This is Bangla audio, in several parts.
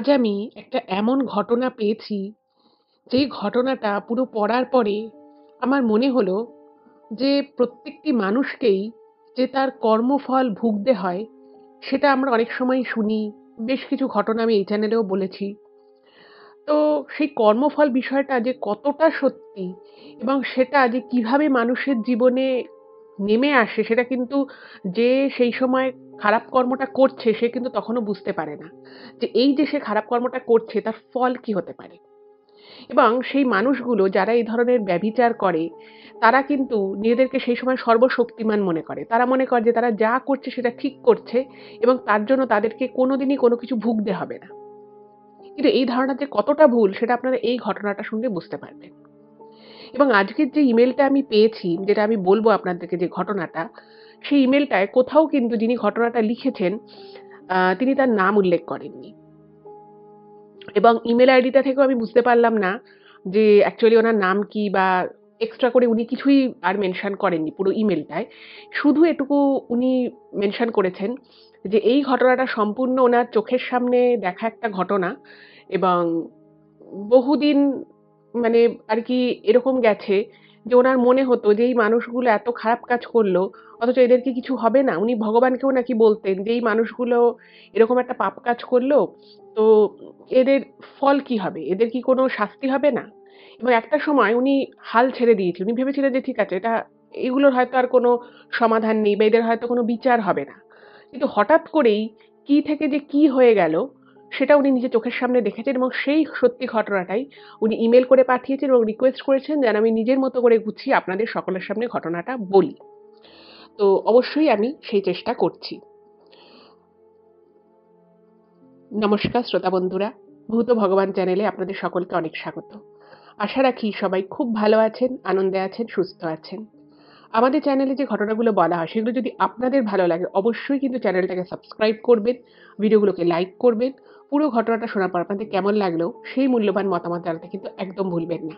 আজ আমি একটা এমন ঘটনা পেয়েছি, যেই ঘটনাটা পুরো পড়ার পরে আমার মনে হলো যে প্রত্যেকটি মানুষকেই যে তার কর্মফল ভুগতে হয়, সেটা আমরা অনেক সময়ই শুনি। বেশ কিছু ঘটনা আমি এই চ্যানেলেও বলেছি। তো সেই কর্মফল বিষয়টা যে কতটা সত্যি এবং সেটা যে কিভাবে মানুষের জীবনে নেমে আসে, সেটা কিন্তু যে সেই সময় খারাপ কর্মটা করছে সে কিন্তু তখনও বুঝতে পারে না। যে এই যে সে খারাপ কর্মটা করছে তার ফল কি হতে পারে? এবং সেই মানুষগুলো যারা এই ধরনের ব্যভিচার করে, তারা কিন্তু নিজেদেরকে সেই সময় সর্বশক্তিমান মনে করে। তারা মনে করে যে তারা যা করছে সেটা ঠিক করছে এবং তার জন্য তাদেরকে কোনোদিনই কোনো কিছু ভুগতে হবে না। কিন্তু এই ধারণা যে কতটা ভুল সেটা আপনারা এই ঘটনাটা শুনলে বুঝতে পারবেন। এবং আজকের যে ইমেইলটা আমি পেয়েছি, যেটা আমি বলব আপনাদেরকে যে ঘটনাটা, সেই ইমেইলটায় কোথাও কিন্তু যিনি ঘটনাটা লিখেছেন তিনি তার নাম উল্লেখ করেননি। এবং ইমেইল আইডিটা থেকেও আমি বুঝতে পারলাম না যে অ্যাকচুয়ালি ওনার নাম কি, বা এক্সট্রা করে উনি কিছুই আর মেনশন করেননি পুরো ইমেইলটায়। শুধু এটুকু উনি মেনশন করেছেন যে এই ঘটনাটা সম্পূর্ণ ওনার চোখের সামনে দেখা একটা ঘটনা এবং বহুদিন মানে আরকি এরকম গেছে যে উনার মনে হতো যে এই মানুষগুলো এত খারাপ কাজ করলো, অথচ এদের কি কিছু হবে না? উনি ভগবানকেও নাকি বলতেন যে এই মানুষগুলো এরকম একটা পাপ কাজ করলো, তো এদের ফল কি হবে? এদের কি কোনো শাস্তি হবে না? এবং একটা সময় উনি হাল ছেড়ে দিয়েছিলেন। উনি ভেবেছিলেন যে ঠিক আছে, এগুলোর হয়তো আর কোনো সমাধান নেই বা এদের হয়তো কোনো বিচার হবে না। কিন্তু হঠাৎ করেই কি থেকে যে কি হয়ে গেল, সেটা উনি নিজের চোখের সামনে দেখেছেন এবং সেই সত্যি ঘটনাটাই উনি ইমেইল করে পাঠিয়েছেন এবং রিকোয়েস্ট করেছেন যেন আমি নিজের মতো করে গুছিয়ে আপনাদের সকলের সামনে ঘটনাটা বলি। তো অবশ্যই আমি সেই চেষ্টা করছি। নমস্কার শ্রোতা বন্ধুরা, ভূত ভগবান চ্যানেলে আপনাদের সকলকে অনেক স্বাগত। আশা রাখি সবাই খুব ভালো আছেন, আনন্দে আছেন, সুস্থ আছেন। আমাদের চ্যানেলে যে ঘটনাগুলো বলা হয় সেগুলো যদি আপনাদের ভালো লাগে, অবশ্যই কিন্তু চ্যানেলটাকে সাবস্ক্রাইব করবেন, ভিডিওগুলোকে লাইক করবেন। পুরো ঘটনাটা শোনার পর আপনাদের কেমন লাগলো সেই মূল্যবান মতামত জানাতে কিন্তু একদম ভুলবেন না।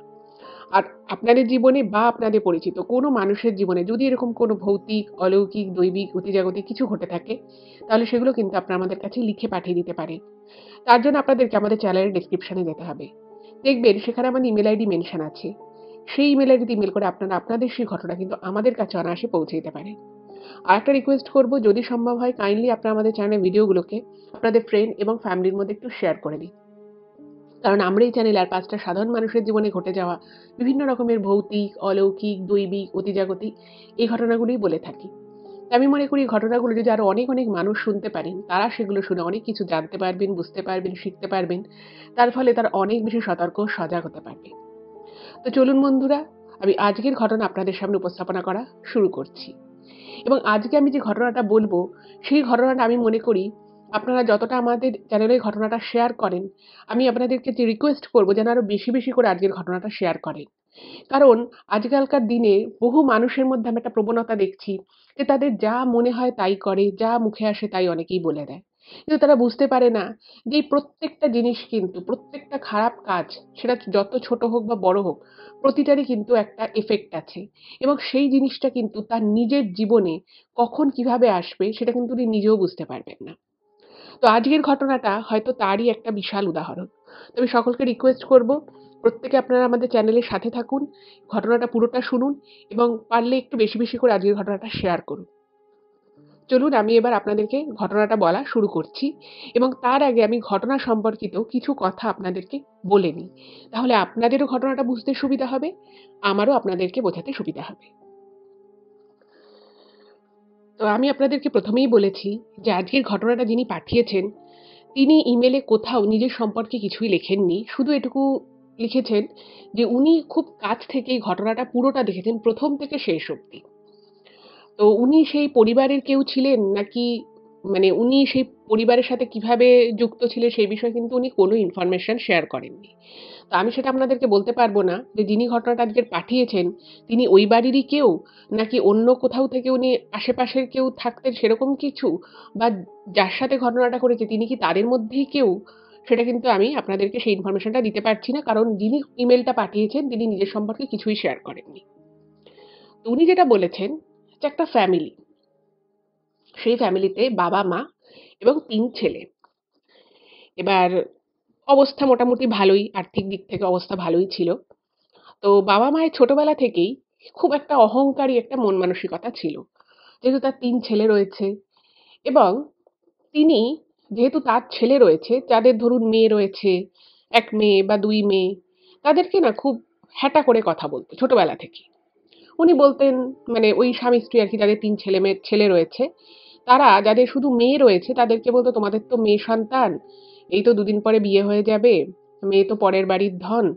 আর আপনাদের জীবনে বা আপনাদের পরিচিত কোনো মানুষের জীবনে যদি এরকম কোনো ভৌতিক, অলৌকিক, দৈবিক, অতিজাগতিক কিছু ঘটে থাকে, তাহলে সেগুলো কিন্তু আপনারা আমাদের কাছে লিখে পাঠিয়ে দিতে পারেন। তার জন্য আপনাদেরকে আমাদের চ্যানেলের ডেসক্রিপশনে যেতে হবে। দেখবেন সেখানে আমার ইমেইল আইডি মেনশন আছে। সেই ইমেইল আইডিতে ইমেইল করে আপনারা আপনাদের সেই ঘটনা কিন্তু আমাদের কাছে অনায়াসে পৌঁছে দিতে পারেন। আরেকটা রিকোয়েস্ট করব, যদি সম্ভব হয় কাইন্ডলি আপনারা আমাদের চ্যানেলের ভিডিওগুলোকে আপনাদের ফ্রেন্ড এবং ফ্যামিলির মধ্যে একটু শেয়ার করে দিন। কারণ আমরা এই চ্যানেলে আর ৫ টা সাধারণ মানুষের জীবনে ঘটে যাওয়া বিভিন্ন রকমের ভৌতিক, অলৌকিক, দৈবিক, অতিজাগতিক এই ঘটনাগুলোই বলে থাকি। তো আমি মনে করি এই ঘটনাগুলো যদি আরো অনেক, অনেক মানুষ শুনতে পারেন, তারা সেগুলো শুনে অনেক কিছু জানতে পারবেন, বুঝতে পারবেন, শিখতে পারবেন। তার ফলে তারা অনেক বেশি সতর্ক ও সজাগ হতে পারবে। তো চলুন বন্ধুরা, আমি আজকের ঘটনা আপনাদের সামনে উপস্থাপনা করা শুরু করছি। এবং আজকে আমি যে ঘটনাটা বলব, সেই ঘটনাটা আমি মনে করি আপনারা যতটা আমাদের চ্যানেলে ঘটনাটা শেয়ার করেন, আমি আপনাদেরকে যে রিকোয়েস্ট করব যেন আরো বেশি, বেশি করে আজকের ঘটনাটা শেয়ার করেন। কারণ আজকালকার দিনে বহু মানুষের মধ্যে আমি একটা প্রবণতা দেখছি যে তাদের যা মনে হয় তাই করে, যা মুখে আসে তাই অনেকেই বলে দেয়। কিন্তু তারা বুঝতে পারে না যে এই প্রত্যেকটা জিনিস কিন্তু, প্রত্যেকটা খারাপ কাজ সেটা যত ছোট হোক বা বড় হোক, প্রতিটারই কিন্তু একটা ইফেক্ট আছে। এবং সেই জিনিসটা কিন্তু তার নিজের জীবনে কখন কিভাবে আসবে সেটা কিন্তু উনি নিজেও বুঝতে পারবেন না। তো আজকের ঘটনাটা হয়তো তারই একটা বিশাল উদাহরণ। তো আমি সকলকে রিকোয়েস্ট করব, প্রত্যেকে আপনারা আমাদের চ্যানেলের সাথে থাকুন, ঘটনাটা পুরোটা শুনুন এবং পারলে একটু বেশি, বেশি করে আজকের ঘটনাটা শেয়ার করুন। চলুন আমি এবার আপনাদেরকে ঘটনাটা বলা শুরু করছি এবং তার আগে আমি ঘটনা সম্পর্কিত কিছু কথা আপনাদেরকে বলে নিই। তাহলে আপনাদেরও ঘটনাটা বুঝতে সুবিধা হবে, আমারও আপনাদেরকে বোঝাতে সুবিধা হবে। তো আমি আপনাদেরকে প্রথমেই বলেছি যে আজকের ঘটনাটা যিনি পাঠিয়েছেন, তিনি ইমেলে কোথাও নিজের সম্পর্কে কিছুই লেখেননি। শুধু এটুকু লিখেছেন যে উনি খুব কাছ থেকে এই ঘটনাটা পুরোটা দেখেছেন ১ম থেকে শেষ অবধি। তো উনি সেই পরিবারের কেউ ছিলেন নাকি, মানে উনি সেই পরিবারের সাথে কিভাবে যুক্ত ছিলেন সেই বিষয়ে কিন্তু উনি কোনো ইনফরমেশন শেয়ার করেননি। তো আমি সেটা আপনাদেরকে বলতে পারব না যে যিনি ঘটনাটা আজকের পাঠিয়েছেন তিনি ওই বাড়িরই কেউ, নাকি অন্য কোথাও থেকে উনি আশেপাশের কেউ থাকতেন সেরকম কিছু, বা যার সাথে ঘটনাটা ঘটেছে তিনি কি তাদের মধ্যেই কেউ, সেটা কিন্তু আমি আপনাদেরকে সেই ইনফরমেশনটা দিতে পারছি না। কারণ যিনি ইমেইলটা পাঠিয়েছেন তিনি নিজের সম্পর্কে কিছুই শেয়ার করেননি। তো উনি যেটা বলেছেন যে একটা ফ্যামিলি, সেই ফ্যামিলিতে বাবা, মা এবং ৩ ছেলে। এবার অবস্থা মোটামুটি ভালোই, আর্থিক দিক থেকে অবস্থা ভালোই ছিল। তো বাবা-মায়ের ছোটবেলা থেকেই খুব একটা অহংকারী একটা মন মানসিকতা ছিল। যেহেতু তার ৩ ছেলে রয়েছে এবং তিনি যেহেতু তার ছেলে রয়েছে, যাদের ধরুন মেয়ে রয়েছে, ১ মেয়ে বা ২ মেয়ে, তাদেরকে না খুব হ্যাটা করে কথা বলত ছোটবেলা থেকেই। উনি বলতেন মানে ওই স্বামী-স্ত্রী আরকি যাদের ৩ ছেলে রয়েছে, তারা যাদের শুধু মেয়ে রয়েছে তাদেরকে বলত, "তোমাদের তো মেয়ে সন্তান, এই তো ২ দিন পরে বিয়ে হয়ে যাবে, মেয়ে তো পরের বাড়ির ধন,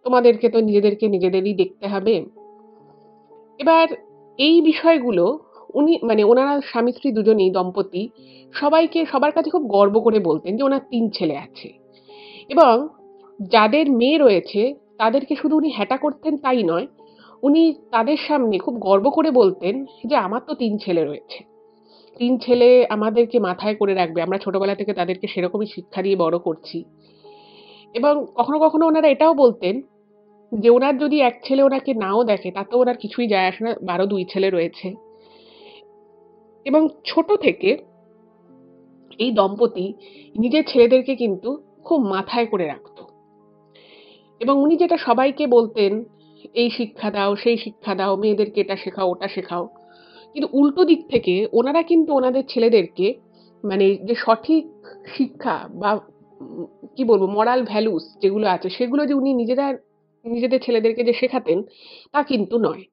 তোমাদেরকে তো নিজেদেরকে নিজেদেরই দেখতে হবে।" এবার এই বিষয়গুলো উনি মানে ওনারা স্বামী-স্ত্রী দুজনেই দম্পতি সবার কাছে খুব গর্ব করে বলতেন যে ওনার ৩ ছেলে আছে এবং যাদের মেয়ে রয়েছে তাদেরকে শুধু উনি হ্যাটা করতেন তাই নয়, উনি তাদের সামনে খুব গর্ব করে বলতেন যে, "আমার তো ৩ ছেলে রয়েছে। ৩ ছেলে আমাদেরকে মাথায় করে রাখবে। আমরা ছোটবেলা থেকে তাদেরকে সেরকমই শিক্ষা দিয়ে বড় করছি।" এবং কখনো, কখনো ওনারা এটাও বলতেন যে ওনার যদি ১ ছেলে ওনাকে নাও দেখে তাতেও ওনার কিছুই যায় আসে না, ২ ছেলে রয়েছে। এবং ছোট থেকে এই দম্পতি নিজের ছেলেদেরকে কিন্তু খুব মাথায় করে রাখত। এবং উনি যেটা সবাইকে বলতেন, "এই শিক্ষা দাও, সেই শিক্ষা দাও, মেয়েদেরকে এটা শেখাও, ওটা শেখাও।" কিন্তু উল্টো দিক থেকে ওনারা কিন্তু ওনাদের ছেলেদেরকে মানে যে সঠিক শিক্ষা বা উম কি বলবো moral values যেগুলো আছে সেগুলো যে উনি নিজেদের ছেলেদেরকে যে শেখাতেন তা কিন্তু নয়।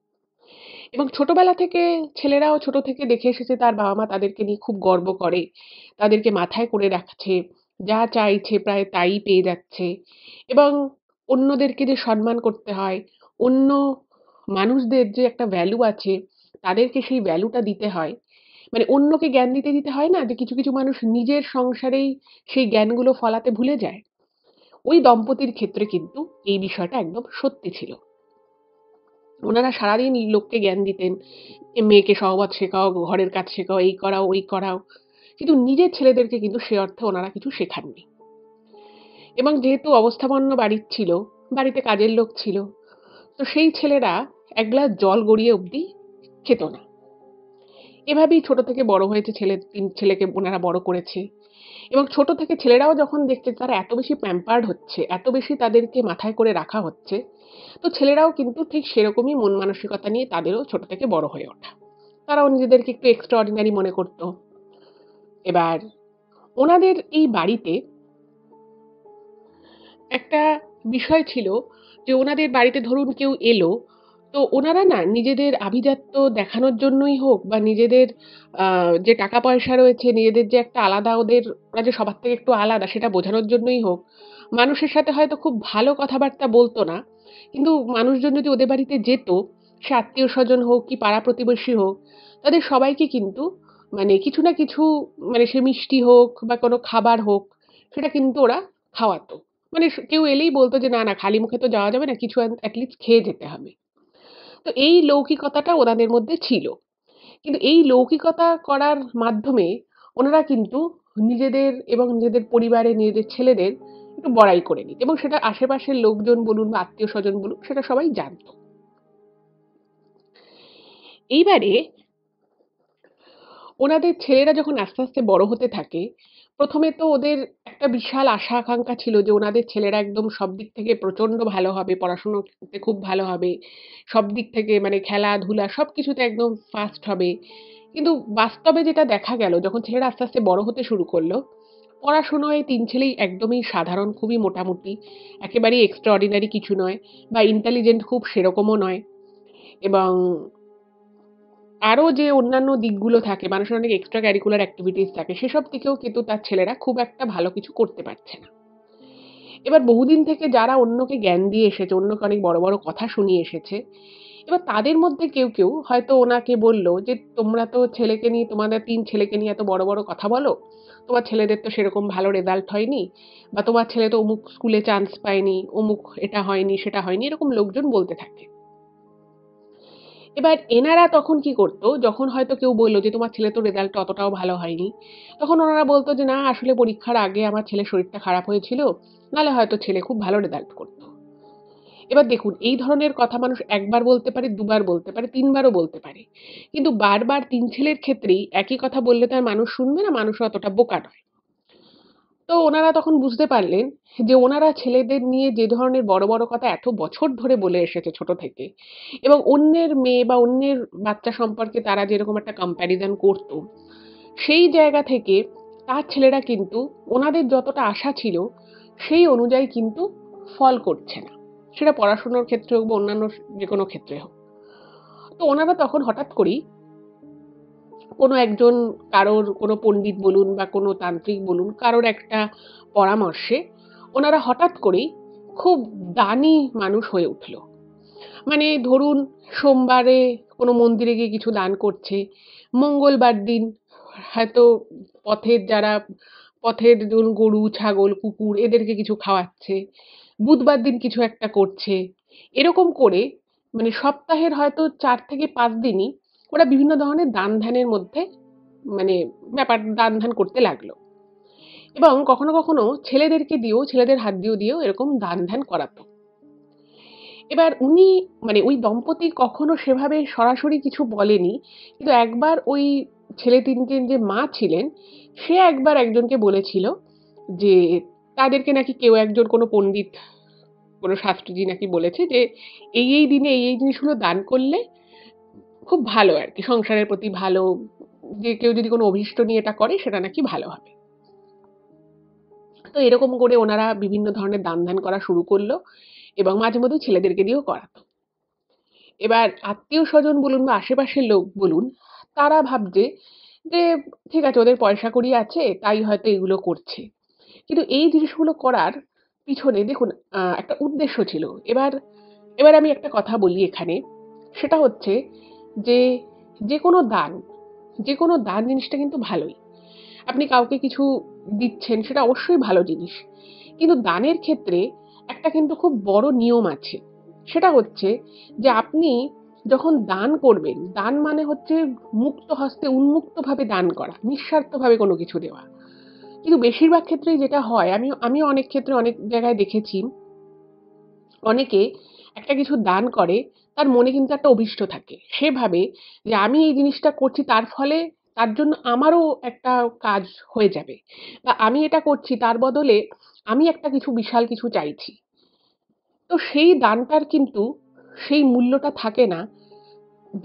এবং ছোটবেলা থেকে ছেলেরাও ছোট থেকে দেখে এসেছে তার বাবা-মা তাদেরকে নিয়ে খুব গর্ব করে। তাদেরকে মাথায় করে রাখছে। যা চাইছে প্রায় তাই পেয়ে যাচ্ছে। এবং অন্যদেরকে যে সম্মান করতে হয়, অন্য মানুষদের যে একটা ভ্যালু আছে, তাদেরকে সেই ভ্যালুটা দিতে হয়। মানে অন্যকে জ্ঞান দিতে হয় না? যে কিছু, কিছু মানুষ নিজের সংসারেই সেই জ্ঞানগুলো ফলাতে ভুলে যায়। ওই দম্পতির ক্ষেত্রে কিন্তু এই বিষয়টা একদম সত্যি ছিল। উনারা সারাদিন লোককে জ্ঞান দিতেন। মেয়েকে সহবত শেখাও, ঘরের কাজ শেখাও, এই করাও, ওই করাও। কিন্তু নিজের ছেলেদেরকে কিন্তু সে অর্থে ওনারা কিছু শেখাননি। এবং যেহেতু অবস্থাপন্ন বাড়ির ছিল, বাড়িতে কাজের লোক ছিল। তো সেই ছেলেরা ১ গ্লাস জল গড়িয়ে অবধি খেত না। এভাবেই ছোট থেকে বড় হয়েছে ৩ ছেলেকে ওনারা বড় করেছে। এবং ছোট থেকে ছেলেরাও যখন দেখছে তারা এত বেশি প্যাম্পার্ড হচ্ছে, এত বেশি তাদেরকে মাথায় করে রাখা হচ্ছে, তো ছেলেরাও কিন্তু ঠিক সেরকমই মন মানসিকতা নিয়ে তাদেরও ছোট থেকে বড় হয়ে ওঠা। তারাও নিজেদেরকে একটু এক্সট্রা অর্ডিনারি মনে করত। এবার ওনাদের এই বাড়িতে একটা বিষয় ছিল যে ওনাদের বাড়িতে ধরুন কেউ এলো, তো ওনারা না নিজেদের আভিজাত্য দেখানোর জন্যই হোক বা নিজেদের যে টাকা পয়সা রয়েছে, নিজেদের যে একটা আলাদা ওরা যে সবার থেকে একটু আলাদা সেটা বোঝানোর জন্যই হোক, মানুষের সাথে হয়তো খুব ভালো কথাবার্তা বলত না। কিন্তু মানুষজন যদি ওদের বাড়িতে যেত, সে আত্মীয়স্বজন হোক কি পাড়া প্রতিবেশী হোক, তাদের সবাইকে কিন্তু মানে কিছু না কিছু মানে সে মিষ্টি হোক বা কোনো খাবার হোক, সেটা কিন্তু ওরা খাওয়াতো। মানে কেউ এলেই বলত যে, "না, না খালি মুখে তো যাওয়া যাবে না, কিছু at least খেয়ে যেতে হবে।" তো এই লৌকিকতাটা ওনাদের মধ্যে ছিল। কিন্তু এই লৌকিকতা করার মাধ্যমে ওনারা কিন্তু নিজেদের এবং নিজেদের পরিবারের নিজেদের ছেলেদের একটু বড়াই করে নিত এবং সেটা আশেপাশের লোকজন বলুন বা আত্মীয়স্বজন বলুন সেটা সবাই জানত। এইবারে ওনাদের ছেলেরা যখন আস্তে, আস্তে বড় হতে থাকে, ১ম এ তো ওদের একটা বিশাল আশা আকাঙ্ক্ষা ছিল যে ওনাদের ছেলেরা একদম সব দিক থেকে প্রচন্ড ভালো হবে, পড়াশুনোতে খুব ভালো হবে। সব দিক থেকে মানে খেলাধুলা সবকিছুতে একদম ফার্স্ট হবে। কিন্তু বাস্তবে যেটা দেখা গেল যখন ছেলেরা আস্তে, আস্তে বড় হতে শুরু করল, পড়াশুনোয় ৩ ছেলেই একদমই সাধারণ, খুবই মোটামুটি। একেবারেই এক্সট্রাঅর্ডিনারি কিছু নয় বা ইন্টেলিজেন্ট খুব সেরকমও নয় এবং আরো যে অন্যান্য দিকগুলো থাকে, মানুষের অনেক এক্সট্রা কারিকুলার এক্টিভিটিস থাকে, সেসব দিকেও কিন্তু তার ছেলেরা খুব একটা ভালো কিছু করতে পারছে না। এবার বহুদিন থেকে যারা অন্যকে জ্ঞান দিয়ে এসেছে, অন্যকে অনেক বড়, বড় কথা শুনিয়ে এসেছে, এবার তাদের মধ্যে কেউ, কেউ হয়তো ওনাকে বলল যে, "তোমরা তো ছেলেকে নিয়ে তোমাদের ৩ ছেলেকে নিয়ে এত বড়, বড় কথা বলো। তোমার ছেলেদের তো সেরকম ভালো রেজাল্ট হয়নি বা তোমার ছেলে তো অমুক স্কুলে চান্স পায়নি, অমুক এটা হয়নি, সেটা হয়নি।" এরকম লোকজন বলতে থাকে। এবার এনারা তখন কি করত, যখন হয়তো কেউ বলল যে, "তোমার ছেলের তো রেজাল্টটা অতটাও ভালো হয়নি।" তখন ওনারা বলত যে, "না আসলে পরীক্ষার আগে আমার ছেলের শরীরটা খারাপ হয়েছিল। নাহলে হয়তো ছেলে খুব ভালো রেজাল্ট করত।" এবার দেখুন এই ধরনের কথা মানুষ ১ বার বলতে পারে, ২ বার বলতে পারে, ৩ বারও বলতে পারে। কিন্তু বারবার ৩ ছেলের ক্ষেত্রেই একই কথা বললে তো আর মানুষ শুনবে না, মানুষও অতটা বোকা নয়। তো ওনারা তখন বুঝতে পারলেন যে ওনারা ছেলেদের নিয়ে যে ধরনের বড় বড় কথা এত বছর ধরে বলে এসেছে ছোট থেকে, এবং অন্যের মেয়ে বা অন্যের বাচ্চা সম্পর্কে তারা যেরকম একটা কম্প্যারিজন করত, সেই জায়গা থেকে তার ছেলেরা কিন্তু ওনাদের যতটা আশা ছিল সেই অনুযায়ী কিন্তু ফল করছে না, সেটা পড়াশোনার ক্ষেত্রে হোক বা অন্যান্য যে কোনো ক্ষেত্রে হোক। তো ওনারা তখন হঠাৎ করেই কোনো একজন, কারোর কোনো পণ্ডিত বলুন বা কোনো তান্ত্রিক বলুন, কারোর একটা পরামর্শে ওনারা হঠাৎ করেই খুব দানি মানুষ হয়ে উঠল। মানে ধরুন, সোমবারে কোনো মন্দিরে গিয়ে কিছু দান করছে, মঙ্গলবার দিন হয়তো পথের ধরুন গরু, ছাগল, কুকুর এদেরকে কিছু খাওয়াচ্ছে, বুধবার দিন কিছু একটা করছে। এরকম করে মানে সপ্তাহের হয়তো ৪ থেকে ৫ দিনই ওরা বিভিন্ন ধরনের দান-ধ্যানের মধ্যে মানে দান-ধ্যান করতে লাগলো। এবং কখনো কখনো ছেলেদের হাত দিয়েও এরকম দান-ধ্যান করাতো। এবার উনি মানে ওই দম্পতি কখনো সেভাবে সরাসরি কিছু বলেনি। কিন্তু একবার ওই ছেলে ৩টের যে মা ছিলেন, সে একবার একজনকে বলেছিল যে তাদেরকে নাকি কেউ একজন, কোনো পণ্ডিত, কোনো শাস্ত্রীজি নাকি বলেছে যে এই দিনে এই জিনিসগুলো দান করলে খুব ভালো আরকি। সংসারের প্রতি ভালো, যে কেউ যদি কোনো অভীষ্ট নিয়ে এটা করে সেটা নাকি ভালো হবে। তো এরকম করে ওনারা বিভিন্ন ধরনের দান-ধ্যান করা শুরু করল এবং মাঝে মধ্যে ছেলেদেরকে দিয়েও করাতো। এবার আত্মীয়-স্বজন বলুন বা আশেপাশের লোক বলুন, তারা ভাবছে যে ঠিক আছে, ওদের পয়সা কড়ি আছে তাই হয়তো এগুলো করছে। কিন্তু এই জিনিসগুলো করার পিছনে দেখুন একটা উদ্দেশ্য ছিল। এবার এবার আমি একটা কথা বলি এখানে, সেটা হচ্ছে যে যেকোনো দান, যেকোনো দান জিনিসটা কিন্তু ভালোই। আপনি কাউকে কিছু দিচ্ছেন, সেটা অবশ্যই ভালো জিনিস। কিন্তু দানের ক্ষেত্রে একটা কিন্তু খুব বড় নিয়ম আছে। সেটা হচ্ছে যে আপনি যখন দান করবেন, দান মানে হচ্ছে মুক্ত হস্তে উন্মুক্তভাবে দান করা, নিঃস্বার্থভাবে কোনো কিছু দেওয়া। কিন্তু বেশিরভাগ ক্ষেত্রেই যেটা হয়, আমিও অনেক ক্ষেত্রে অনেক জায়গায় দেখেছি, অনেকে একটা কিছু দান করে, তার মনে কিন্তু একটা অভীষ্ট থাকে। সে ভাবে যে আমি এই জিনিসটা করছি, তার ফলে তার জন্য আমারও একটা কাজ হয়ে যাবে, বা আমি এটা করছি তার বদলে আমি একটা কিছু বিশাল কিছু চাইছি। তো সেই দানটার কিন্তু সেই মূল্যটা থাকে না,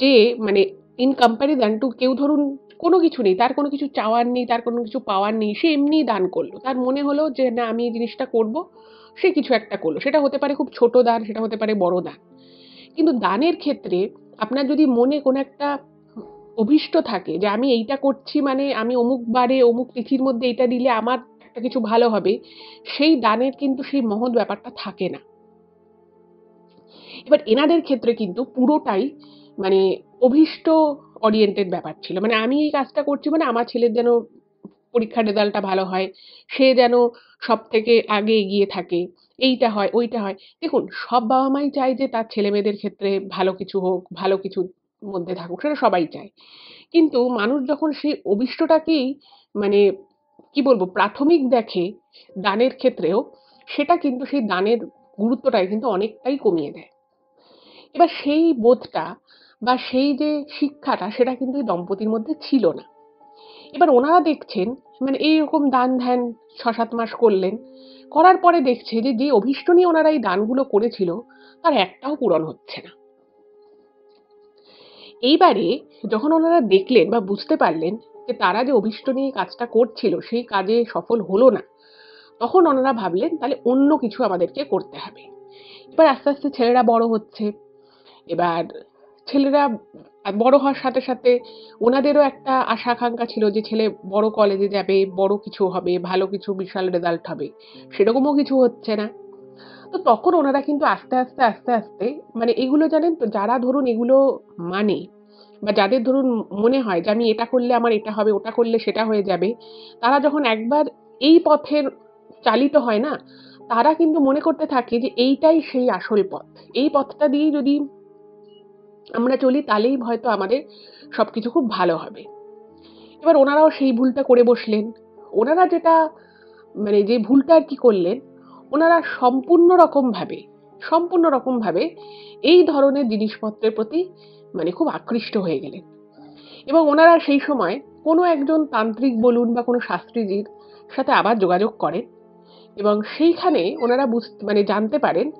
যে মানে ইন কম্প্যারিজন টু কেউ ধরুন কোনো কিছু নেই, তার কোনো কিছু চাওয়ার নেই, তার কোনো কিছু পাওয়ার নেই, সে এমনিই দান করলো। তার মনে হলো যে না, আমি এই জিনিসটা করব, সে কিছু একটা করলো। সেটা হতে পারে খুব ছোট দান, সেটা হতে পারে বড় দান। কিন্তু দানের ক্ষেত্রে আপনার যদি মনে কোনো একটা অভীষ্ট থাকে যে আমি এইটা করছি, মানে আমি অমুক বারে অমুক তিথির মধ্যে এইটা দিলে আমার একটা কিছু ভালো হবে, সেই দানের কিন্তু সেই মহৎ ব্যাপারটা থাকে না। এবার এনাদের ক্ষেত্রে কিন্তু পুরোটাই মানে অভীষ্ট ওরিয়েন্টেড ব্যাপার ছিল। মানে আমি এই কাজটা করছি মানে আমার ছেলের যেন পরীক্ষার রেজাল্টটা ভালো হয়, সে যেন সবথেকে আগে এগিয়ে থাকে, এইটা হয়, ওইটা হয়। দেখুন, সব বাবা-মাই চায় যে তার ছেলেমেয়েদের ক্ষেত্রে ভালো কিছু হোক, ভালো কিছুর মধ্যে থাকুক, সেটা সবাই চায়। কিন্তু মানুষ যখন সেই অভীষ্টটাকেই মানে কি বলবো, প্রাথমিক দেখে দানের ক্ষেত্রেও, সেটা কিন্তু সেই দানের গুরুত্বটাকে কিন্তু অনেকটাই কমিয়ে দেয়। এবার সেই বোধটা বা সেই যে শিক্ষাটা, সেটা কিন্তু এই দম্পতির মধ্যে ছিল না। এবার ওনারা দেখছেন মানে এইরকম দান-ধ্যান ৬-৭ মাস করলেন। করার পরে দেখছে যে, যে অভীষ্ট নিয়ে ওনারা এই দানগুলো করেছিল, তার একটাও পূরণ হচ্ছে না। এইবারে যখন ওনারা দেখলেন বা বুঝতে পারলেন যে তারা যে অভীষ্ট নিয়ে কাজটা করছিল, সেই কাজে সফল হলো না, তখন ওনারা ভাবলেন তাহলে অন্য কিছু আমাদেরকে করতে হবে। এবার আস্তে আস্তে ছেলেরা বড় হচ্ছে। এবার ছেলেরা বড় হওয়ার সাথে সাথে ওনাদেরও একটা আশা আকাঙ্ক্ষা ছিল যে ছেলে বড় কলেজে যাবে, বড় কিছু হবে, ভালো কিছু বিশাল রেজাল্ট হবে। সেরকমও কিছু হচ্ছে না। তো তখন ওনারা কিন্তু আস্তে আস্তে মানে এগুলো জানেন তো, যারা ধরুন এগুলো মানে বা যাদের ধরুন মনে হয় যে আমি এটা করলে আমার এটা হবে, ওটা করলে সেটা হয়ে যাবে, তারা যখন একবার এই পথের চালিত হয় না, তারা কিন্তু মনে করতে থাকে যে এইটাই সেই আসল পথ। এই পথটা দিয়েই যদি আমরা চলি তাহলেই হয়তো আমাদের সবকিছু খুব ভালো হবে। এবার ওনারাও সেই ভুলটা করে বসলেন। ওনারা যেটা মানে যে ভুলটা আর কি করলেন, ওনারা সম্পূর্ণ রকমভাবে এই ধরনের জিনিসপত্রের প্রতি মানে খুব আকৃষ্ট হয়ে গেলেন। এবং ওনারা সেই সময় কোনো একজন তান্ত্রিক বলুন বা কোনো শাস্ত্রীজির সাথে আবার যোগাযোগ করেন এবং সেইখানে ওনারা মানে জানতে পারেন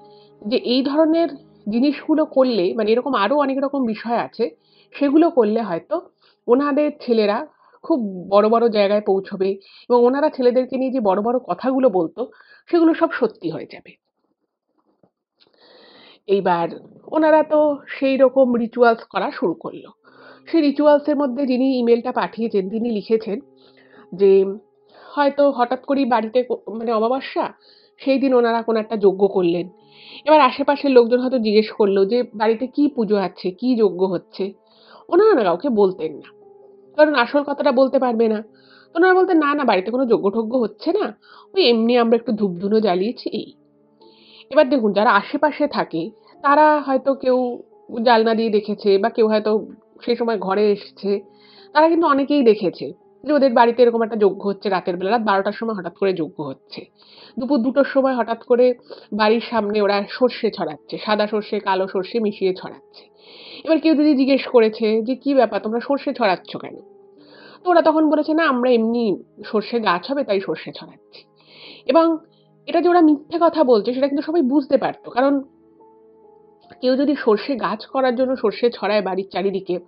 যে এই ধরনের জিনিসগুলো করলে মানে এরকম আরো অনেক রকম বিষয় আছে, সেগুলো করলে হয়তো ওনাদের ছেলেরা খুব বড়, বড় জায়গায় পৌঁছবে এবং ওনারা ছেলেদেরকে নিয়ে যে বড়, বড় কথাগুলো বলতো, সেগুলো সব সত্যি হয়ে যাবে। এইবার ওনারা তো সেইরকম রিচুয়ালস করা শুরু করলো। সেই রিচুয়ালস এর মধ্যে যিনি ইমেইলটা পাঠিয়েছেন তিনি লিখেছেন যে হয়তো হঠাৎ করেই বাড়িতে মানে অমাবস্যা, সেই দিন ওনারা কোনো একটা যজ্ঞ করলেন। এবার আশেপাশের লোকজন হয়তো জিজ্ঞেস করলো যে বাড়িতে কি পুজো আছে, কি যজ্ঞ হচ্ছে? ওনারা না কাউকে বলতেন না। কারণ আসল কথাটা বলতে পারবে না। তো ওনারা বলতেন, "না, না বাড়িতে কোনো যজ্ঞ-টজ্ঞ হচ্ছে না। ওই এমনি আমরা একটু ধূপ-ধুনো জ্বালিয়েছি এই।" এবার দেখুন যারা আশেপাশে থাকে তারা হয়তো কেউ জানলা দিয়ে দেখেছে বা কেউ হয়তো সেই সময় ঘরে এসেছে। তারা কিন্তু অনেকেই দেখেছে যে ওদের বাড়িতে এরকম একটা যজ্ঞ হচ্ছে রাতের বেলা। রাত ১২ টার সময় হঠাৎ করে যজ্ঞ হচ্ছে। দুপুর ২ টোর সময় হঠাৎ করে বাড়ির সামনে ওরা সর্ষে ছড়াচ্ছে। সাদা সর্ষে, কালো সর্ষে মিশিয়ে ছড়াচ্ছে। এবার কেউ যদি জিজ্ঞেস করেছে যে, "কি ব্যাপার তোমরা সর্ষে ছড়াচ্ছ কেন?" তো ওরা তখন বলেছে, "না আমরা এমনি সর্ষে গাছ হবে তাই সর্ষে ছড়াচ্ছি।" এবং এটা যে ওরা মিথ্যে কথা বলছে সেটা কিন্তু সবাই বুঝতে পারত। কারণ কেউ যদি সর্ষে গাছ করার জন্য সর্ষে ছড়ায় বাড়ির চারিদিকে,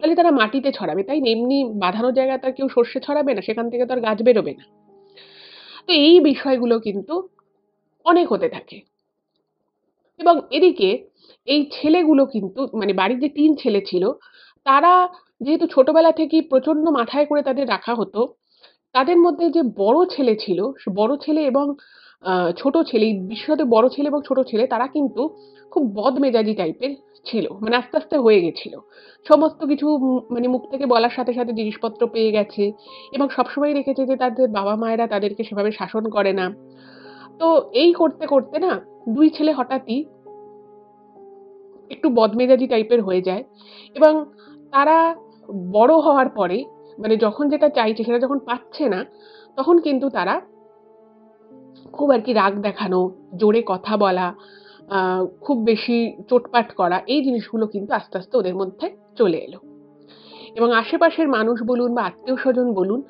তাহলে তারা মাটিতে ছড়াবে, তাই না? এমনি বাঁধানো জায়গায় তো আর কেউ সর্ষে ছড়াবে না, সেখান থেকে তো আর গাছ বেরোবে না। তো এই বিষয়গুলো কিন্তু অনেক হতে থাকে এবং এদিকে এই ছেলেগুলো কিন্তু মানে বাড়ির যে ৩ ছেলে ছিল, তারা যেহেতু ছোটবেলা থেকেই প্রচন্ড মাথায় করে তাদের রাখা হতো, তাদের মধ্যে যে বড় ছেলে ছিল, সে বড় ছেলে এবং আ ছোট ছেলে, এই বিশেষত বড় ছেলে এবং ছোট ছেলে তারা কিন্তু খুব বদমেজাজি টাইপের ছিল। মানে আস্তে, আস্তে হয়ে গেছিল। সমস্ত কিছু মানে মুখ থেকে বলার সাথে, সাথে জিনিসপত্র পেয়ে গেছে এবং সবসময় দেখেছে যে তাদের বাবা-মায়েরা তাদেরকে সেভাবে শাসন করে না। তো এই করতে, করতে না ২ ছেলে হঠাৎই একটু বদমেজাজি টাইপের হয়ে যায় এবং তারা বড় হওয়ার পরে মানে যখন যেটা চাইছে সেটা যখন পাচ্ছে না, তখন কিন্তু তারা খুব আরকি রাগ দেখানো, জোরে কথা বলা, আ খুব বেশি চোটপাট করা এই জিনিসগুলো কিন্তু আস্তে, আস্তে ওদের মধ্যে চলে এলো। এবং আশেপাশের মানুষ বলুন বা আত্মীয়স্বজন বলুন,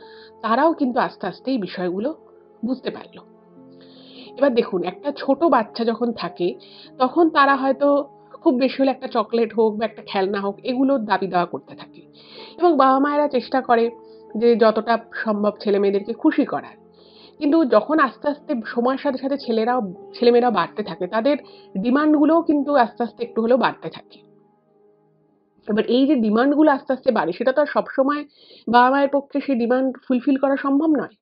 তারাও কিন্তু আস্তে, আস্তে এই বিষয়গুলো বুঝতে পারল। এবার দেখুন একটা ছোট বাচ্চা যখন থাকে, তখন তারা হয়তো খুব বেশি হলে একটা চকোলেট হোক বা একটা খেলনা হোক এগুলোর দাবি-দাওয়া করতে থাকে। এবং বাবা-মায়েরা চেষ্টা করে যে যতটা সম্ভব ছেলেমেয়েদেরকে খুশি করার। কিন্তু যখন আস্তে, আস্তে সময়ের সাথে, সাথে ছেলেমেয়েরাও বাড়তে থাকে, তাদের ডিমান্ড গুলোও কিন্তু আস্তে, আস্তে একটু হলেও বাড়তে থাকে। এবার এই যে ডিমান্ড গুলো আস্তে, আস্তে বাড়ে সেটা তো আর সবসময় বাবা-মায়ের পক্ষে সেই ডিমান্ড ফুলফিল করা সম্ভব নয়।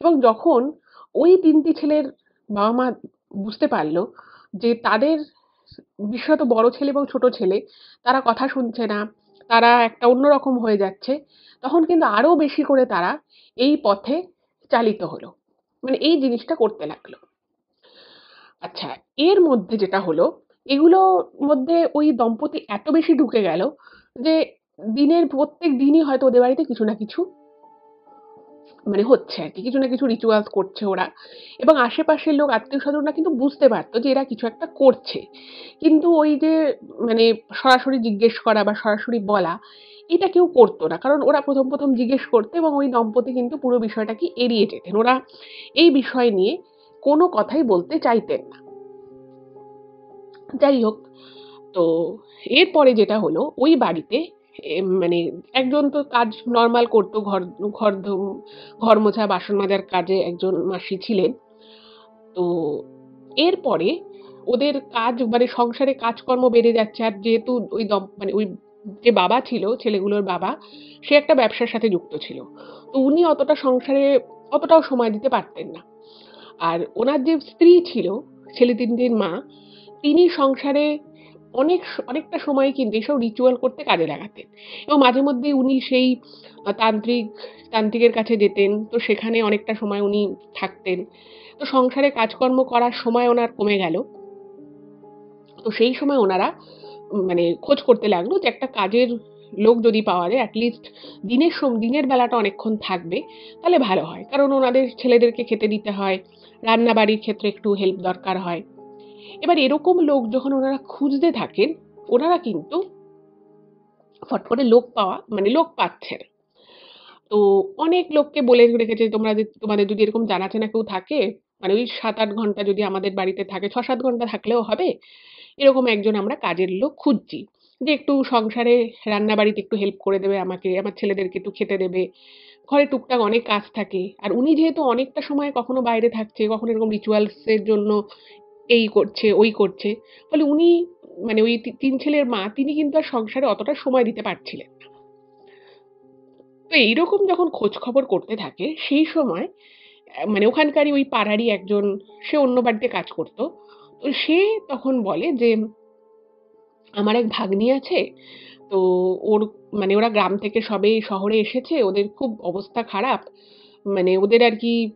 এবং যখন ওই ৩ টি ছেলের বাবা-মা বুঝতে পারল যে তাদের বিশেষত বড় ছেলে এবং ছোট ছেলে তারা কথা শুনছে না, তারা একটা অন্যরকম হয়ে যাচ্ছে, তখন কিন্তু আরো বেশি করে তারা এই পথে চালিত হলো। মানে এই জিনিসটা করতে লাগলো। আচ্ছা, এর মধ্যে যেটা হলো, এগুলোর মধ্যে ওই দম্পতি এত বেশি ঢুকে গেল যে দিনের প্রত্যেক দিনই হয়তো ওদের বাড়িতে কিছু না কিছু মানে হচ্ছে আরকি। কিছু না কিছু রিচুয়ালস করছে ওরা এবং আশেপাশের লোক আত্মীয়স্বজনরা কিন্তু বুঝতে পারত যে এরা কিছু একটা করছে। কিন্তু ওই যে মানে সরাসরি জিজ্ঞেস করা বা সরাসরি বলা, এটা কেউ করত না। কারণ ওরা ১ম জিজ্ঞেস করত এবং ওই দম্পতি কিন্তু পুরো বিষয়টাকে এড়িয়ে যেতেন। ওরা এই বিষয় নিয়ে কোনো কথাই বলতে চাইতেন না। যাই হোক, তো এরপরে যেটা হলো ওই বাড়িতে মানে একজন তো কাজ নরমাল করতো ঘর ধো ঘর মোছা, বাসন মাজার কাজে একজন মাসি ছিলেন। তো এরপরে ওদের কাজ মানে সংসারে কাজকর্ম বেড়ে যাচ্ছে। আর যেহেতু ওই মানে ওই যে বাবা ছিল, ছেলেগুলোর বাবা, সে একটা ব্যবসার সাথে যুক্ত ছিল। তো উনি অতটা সংসারে অতটাও সময় দিতে পারতেন না। আর উনার যে স্ত্রী ছিল, ছেলে ৩ টির মা, তিনি সংসারে অনেকটা সময় কিন্তু এসব রিচুয়াল করতে কাজে লাগাতেন। এবং মাঝে মধ্যেই উনি সেই তান্ত্রিকের কাছে যেতেন। তো সেখানে অনেকটা সময় উনি থাকতেন। তো সংসারে কাজকর্ম করার সময় উনার কমে গেল। তো সেই সময় উনারা মানে খোঁজ করতে লাগলো যে একটা কাজের লোক যদি পাওয়া যায় এট লিস্ট দিনের বেলাটা অনেকক্ষণ থাকবে, তাহলে ভালো হয়। কারণ ওনাদের ছেলেদেরকে খেতে দিতে হয়, রান্নাবাড়ির ক্ষেত্রে একটু হেল্প দরকার হয়। এবার এরকম লোক যখন ওনারা খুঁজতে থাকেন, ওনারা কিন্তু ফট করে লোক পাওয়া মানে লোক পাচ্ছে না। তো অনেক লোককে বলে রেখেছে, তোমাদের যদি এরকম জানাশোনা কেউ থাকে, মানে ওই ৭-৮ ঘন্টা যদি আমাদের বাড়িতে থাকে, ৬-৭ ঘন্টা থাকলেও হবে, এরকম একজন আমরা কাজের লোক খুঁজছি। যে একটু সংসারে রান্নাবাড়িতে একটু হেল্প করে দেবে আমাকে, আমার ছেলেদেরকে একটু খেতে দেবে। ঘরে টুকটাক অনেক কাজ থাকে। আর উনি যেহেতু অনেকটা সময় কখনো বাইরে থাকছে, কখনো এরকম রিচুয়ালস এর জন্য এই করছে, ওই করছে। ফলে উনি মানে ওই ৩ ছেলের মা, তিনি কিন্তু আর সংসারে অতটা সময় দিতে পারছিলেন না। তো এইরকম যখন খোঁজ খবর করতে থাকে, সেই সময় মানে ওখানকারই ওই পাড়ারই একজন, সে অন্য বাড়িতে কাজ করত। তো সে তখন বলে যে, "আমার এক ভাগ্নি আছে। তো ওর মানে ওরা গ্রাম থেকে সবে শহরে এসেছে। ওদের খুব অবস্থা খারাপ। মানে ওদের আরকি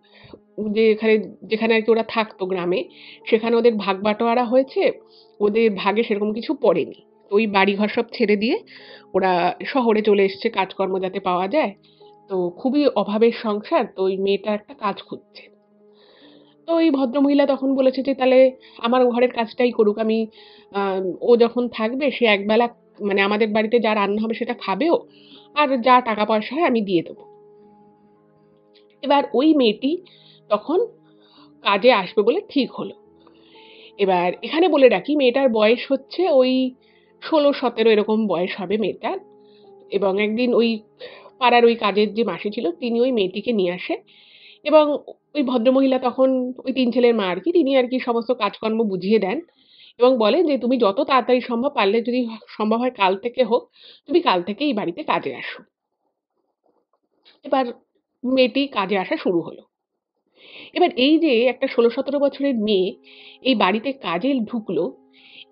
যেখানে যেখানে আরকি ওরা থাকতো গ্রামে, সেখানে ওদের ভাগ বাটোয়ারা হয়েছে। ওদের ভাগে সেরকম কিছু পড়েনি। তো ওই বাড়িঘর সব ছেড়ে দিয়ে ওরা শহরে চলে এসছে কাজকর্ম যাতে পাওয়া যায়। তো খুবই অভাবের সংসার। তো ওই মেয়েটা একটা কাজ খুঁজছে।" তো ওই ভদ্রমহিলা তখন বলেছে যে, "তাহলে আমার ঘরের কাজটাই করুক। আ ও যখন থাকবে সে একবেলা মানে আমাদের বাড়িতে যা রান্না হবে সেটা খাবেও। আর যা টাকা পয়সা হয় আমি দিয়ে দেব।" এবার ওই মেয়েটি তখন কাজে আসবে বলে ঠিক হলো। এবার এখানে বলে রাখি, মেয়েটার বয়স হচ্ছে ওই ১৬-১৭ এরকম বয়স হবে মেয়েটার। এবং একদিন ওই পাড়ার ওই কাজের যে মাসি ছিল তিনি ওই মেয়েটিকে নিয়ে আসে এবং ওই ভদ্রমহিলা তখন ওই ৩ ছেলের মা আরকি, তিনি আরকি সমস্ত কাজকর্ম বুঝিয়ে দেন এবং বলেন যে, "তুমি যত তাড়াতাড়ি সম্ভব, পারলে যদি সম্ভব হয় কাল থেকে হোক, তুমি কাল থেকে এই বাড়িতে কাজে আসো।" এবার মেয়েটি কাজে আসা শুরু হলো। এবার এই যে একটা ১৬-১৭ বছরের মেয়ে এই বাড়িতে কাজে ঢুকলো,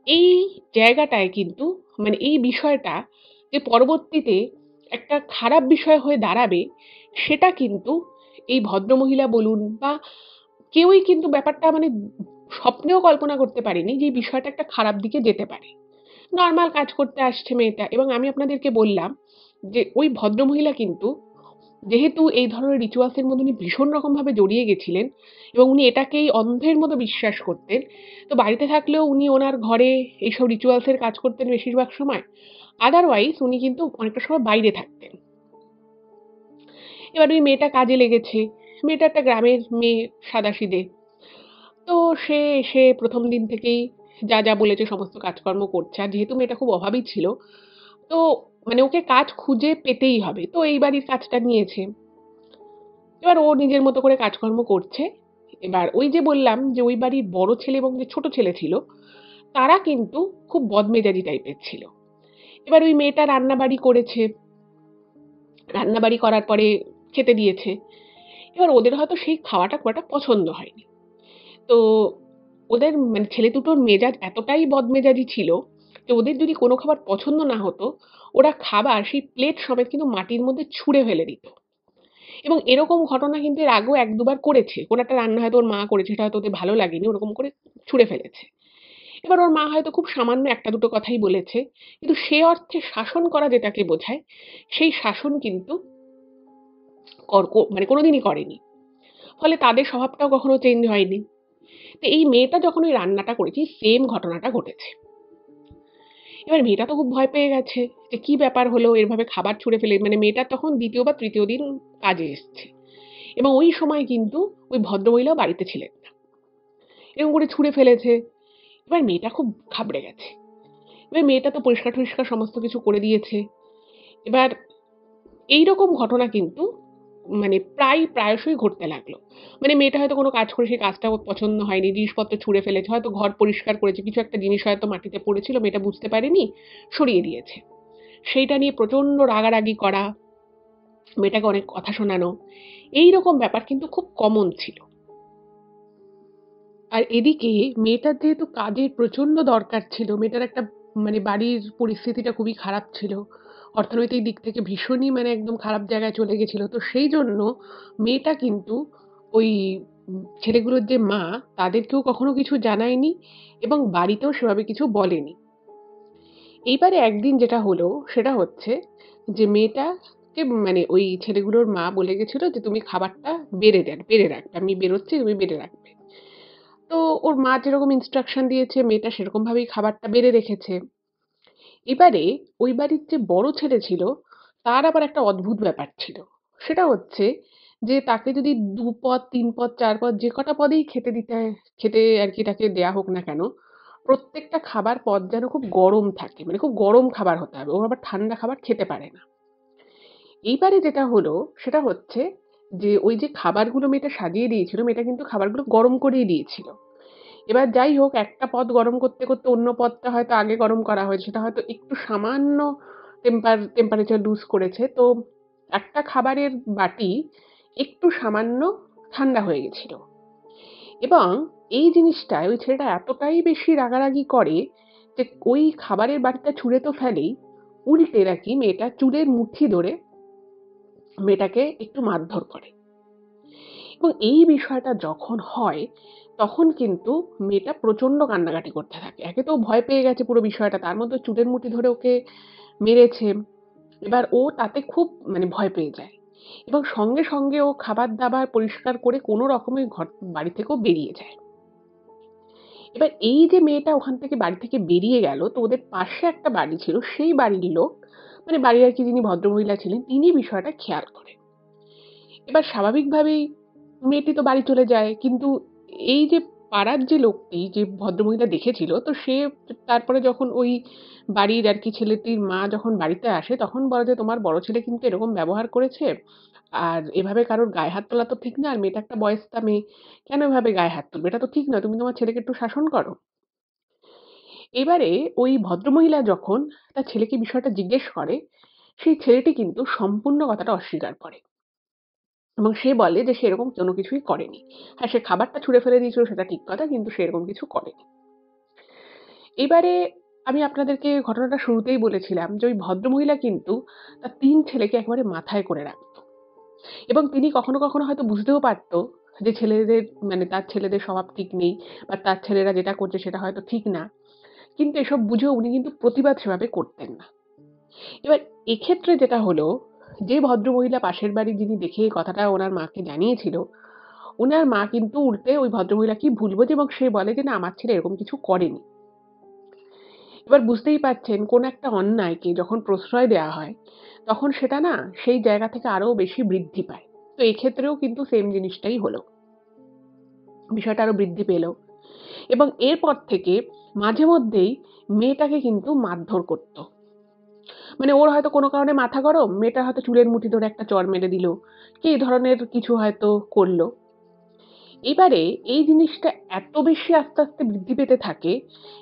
এই জায়গাটায় কিন্তু মানে এই বিষয়টা যে পরবর্তীতে একটা খারাপ বিষয় হয়ে দাঁড়াবে, সেটা কিন্তু এই ভদ্রমহিলা বলুন বা কেউই কিন্তু ব্যাপারটা মানে স্বপ্নেও কল্পনা করতে পারেনি যে এই বিষয়টা একটা খারাপ দিকে যেতে পারে। নরমাল কাজ করতে আসছে মেয়েটা এবং আমি আপনাদেরকে বললাম যে ওই ভদ্রমহিলা কিন্তু যেহেতু এই ধরনের রিচুয়ালস এর মধ্যে উনি ভীষণ রকমভাবে জড়িয়ে গেছিলেন এবং উনি এটাকেই অন্ধের মতো বিশ্বাস করতেন। তো বাড়িতে থাকলেও উনি ওনার ঘরে এইসব রিচুয়ালস এর কাজ করতেন বেশিরভাগ সময়। আদারওয়াইজ উনি কিন্তু অনেকটা সময় বাইরে থাকতেন। এবার ওই মেয়েটা কাজে লেগেছে। মেয়েটা একটা গ্রামের মেয়ে, সাদাসিধে। তো সে এসে ১ম দিন থেকেই যা বলেছে সমস্ত কাজকর্ম করছে। আর যেহেতু মেয়েটা খুব অভাবী ছিল, তো মানে ওকে কাজ খুঁজে পেতেই হবে। তো এই বাড়ির কাজটা নিয়েছে। এবার ও নিজের মতো করে কাজকর্ম করছে। এবার ওই যে বললাম যে ওই বাড়ির বড় ছেলে এবং যে ছোট ছেলে ছিল, তারা কিন্তু খুব বদমেজাজি টাইপের ছিল। এবার ওই মেয়েটা রান্নাবাড়ি করেছে। রান্নাবাড়ি করার পরে খেতে দিয়েছে। এবার ওদের হয়তো সেই খাওয়াটা খুব একটা পছন্দ হয়নি। তো ওদের মানে ছেলে দুটোর মেজাজ এতটাই বদমেজাজি ছিল যে ওদের যদি কোনো খাবার পছন্দ না হতো, ওরা খাবার সেই প্লেট সমেত কিন্তু মাটির মধ্যে ছুঁড়ে ফেলে দিত। এবং এরকম ঘটনা কিন্তু এর আগেও ১-২ বার করেছে। কোনো একটা রান্না হয়তো ওর মা করেছে, সেটা হয়তো ওদের ভালো লাগেনি। ওরকম করে ছুঁড়ে ফেলেছে। এবার ওর মা হয়তো খুব সামান্য ১-২ কথাই বলেছে। কিন্তু সে অর্থে শাসন করা যেটাকে বোঝায়, সেই শাসন কিন্তু কর কো মানে কোনোদিনই করেনি। ফলে তাদের স্বভাবটাও কখনো চেঞ্জ হয়নি। তো এই মেয়েটা যখন ওই রান্নাটা করেছে, সেম ঘটনাটা ঘটেছে। এবার মেয়েটা তো খুব ভয় পেয়ে গেছে যে কি ব্যাপার হলো, এভাবে খাবার ছুঁড়ে ফেলে মানে মেয়েটা তখন ২য় বা ৩য় দিন কাজে এসছে। এবং ওই সময় কিন্তু ওই ভদ্রমহিলাও বাড়িতে ছিলেন না। এরকম করে ছুঁড়ে ফেলেছে। এবার মেয়েটা খুব ঘাবড়ে গেছে। এবার মেয়েটা তো পরিষ্কার-টরিষ্কার সমস্ত কিছু করে দিয়েছে। এবার এইরকম ঘটনা কিন্তু মানে প্রায়শই ঘটতে লাগলো। মানে মেয়েটা হয়তো কোনো কাজ করে সেই কাজটা ওর পছন্দ হয়নি। জিনিসপত্র ছুঁড়ে ফেলেছে। হয়তো ঘর পরিষ্কার করেছে। কিছু একটা জিনিস হয়তো মাটিতে পড়েছিল, মেয়েটা বুঝতে পারেনি, সরিয়ে দিয়েছে। সেইটা নিয়ে প্রচন্ড রাগারাগি করা, মেয়েটাকে অনেক কথা শোনানো। এইরকম ব্যাপার কিন্তু খুব কমন ছিল। আর এদিকে মেয়েটার যেহেতু কাজের প্রচন্ড দরকার ছিল, মেয়েটার একটা মানে বাড়ির পরিস্থিতিটা খুবই খারাপ ছিল। অর্থনৈতিক দিক থেকে ভীষণই মানে একদম খারাপ জায়গায় চলে গেছিল। তো সেইজন্য মেয়েটা কিন্তু ওই ছেলেগুলোর যে মা, তাদেরকেও কখনো কিছু জানায়নি এবং বাড়িতেও সেভাবে কিছু বলেনি। এইবারে একদিন যেটা হলো সেটা হচ্ছে যে মেয়েটাকে মানে ওই ছেলেগুলোর মা বলে গেছিল যে, "তুমি খাবারটা বেড়ে রাখবে। আমি বেরোচ্ছি, তুমি বেড়ে রাখবে।" তো ওর মা যেরকম ইনস্ট্রাকশন দিয়েছে মেয়েটা সেরকমভাবেই খাবারটা বেড়ে রেখেছে। এবারে ওই বাড়ির যে বড় ছেলে ছিল, তার আবার একটা অদ্ভুত ব্যাপার ছিল। সেটা হচ্ছে যে তাকে যদি ২ পদ, ৩ পদ, ৪ পদ যে কটা পদেই খেতে আরকি তাকে দেয়া হোক না কেন, প্রত্যেকটা খাবার পদ যেন খুব গরম থাকে। মানে খুব গরম খাবার হতে হবে। ও আবার ঠান্ডা খাবার খেতে পারে না। এইবারে যেটা হলো সেটা হচ্ছে যে ওই যে খাবারগুলো মেয়েটা সাজিয়ে দিয়েছিল, মেয়েটা কিন্তু খাবারগুলো গরম করেই দিয়েছিল। এবার যাই হোক একটা পদ গরম করতে, করতে অন্য পদটা হয়তো আগে গরম করা হয়েছে। সেটা হয়তো একটু সামান্য টেম্পারেচার লুজ করেছে। তো একটা খাবারের বাটি একটু সামান্য ঠান্ডা হয়ে গেছিল। এবং এই জিনিসটায় ওই ছেলেটা এতটাই বেশি রাগারাগি করে যে ওই খাবারের বাটিটা ছুঁড়ে তো ফেলেই, উল্টে নাকি মেয়েটার চুলের মুঠি ধরে মেয়েটাকে একটু মারধর করে। এবং এই বিষয়টা যখন হয়, তখন কিন্তু মেয়েটা প্রচণ্ড কান্নাকাটি করতে থাকে। একে তো ও ভয় পেয়ে গেছে পুরো বিষয়টা, তার মধ্যে চুলের মুঠি ধরে ওকে মেরেছে। এবার ও তাতে খুব মানে ভয় পেয়ে যায় এবং সঙ্গে, সঙ্গে ও খাবার-দাবার পরিষ্কার করে কোনো রকমে বাড়ি থেকেও বেরিয়ে যায়। এবার এই যে মেয়েটা ওখান থেকে বাড়ি থেকে বেরিয়ে গেল, তো ওদের পাশে একটা বাড়ি ছিল, সেই বাড়ির লোক মানে বাড়ির আরকি যিনি ভদ্রমহিলা ছিলেন, তিনি বিষয়টা খেয়াল করেন। এবার স্বাভাবিকভাবেই মেয়েটি তো বাড়ি চলে যায়। কিন্তু এই যে পাড়ার যে লোকটি, যে ভদ্রমহিলা দেখেছিল, তো সে তারপরে যখন ওই বাড়ির আরকি ছেলেটির মা যখন বাড়িতে আসে, তখন বলে যে, "তোমার বড় ছেলে কিন্তু এরকম ব্যবহার করেছে। আর এভাবে কারোর গায়ে হাত তোলা তো ঠিক না। আর মেয়েটা একটা বয়স্তা মেয়ে। কেন এভাবে গায়ে হাত তুলবে? এটা তো ঠিক নয়। তুমি তোমার ছেলেকে একটু শাসন করো।" এবারে ওই ভদ্রমহিলা যখন তার ছেলেকে বিষয়টা জিজ্ঞেস করে, সেই ছেলেটি কিন্তু সম্পূর্ণ কথাটা অস্বীকার করে। এবং সে বলে যে সে এরকম কোনো কিছুই করেনি। হ্যাঁ, সে খাবারটা ছুঁড়ে ফেলে দিয়েছিল সেটা ঠিক কথা। কিন্তু সে এরকম কিছু করেনি। এবারে আমি আপনাদেরকে ঘটনাটা শুরুতেই বলেছিলাম যে ওই ভদ্রমহিলা কিন্তু তার ৩ ছেলেকে একেবারে মাথায় করে রাখত। এবং তিনি কখনো, কখনো হয়তো বুঝতেও পারত যে ছেলেদের মানে তার ছেলেদের স্বভাব ঠিক নেই বা তার ছেলেরা যেটা করছে সেটা হয়তো ঠিক না। কিন্তু এসব বুঝেও উনি কিন্তু প্রতিবাদ সেভাবে করতেন না। এবার এক্ষেত্রে যেটা হলো, যে ভদ্রমহিলা পাশের বাড়ির যিনি দেখে এই কথাটা ওনার মাকে জানিয়েছিল, উনার মা কিন্তু উল্টে ওই ভদ্রমহিলাকেই ভুল বোঝে এবং সে বলে যে, "না, আমার ছেলে এরকম কিছু করেনি।" এবার বুঝতেই পারছেন কোন একটা অন্যায়কে যখন প্রশ্রয় দেয়া হয়, তখন সেটা না সেই জায়গা থেকে আরো বেশি বৃদ্ধি পায়। তো এক্ষেত্রেও কিন্তু সেম জিনিসটাই হলো। বিষয়টা আরো বৃদ্ধি পেল এবং এরপর থেকে মাঝে মধ্যেই মেয়েটাকে কিন্তু মারধর করত। মানে ওর হয়তো কোনো কারণে মাথা গরম, মেয়েটার হয়তো চুলের মুঠি ধরে একটা চড় মেরে দিল। কি এই ধরনের কিছু হয়তো করল। এবারে এই জিনিসটা এত বেশি আস্তে, আস্তে বৃদ্ধি পেতে থাকে,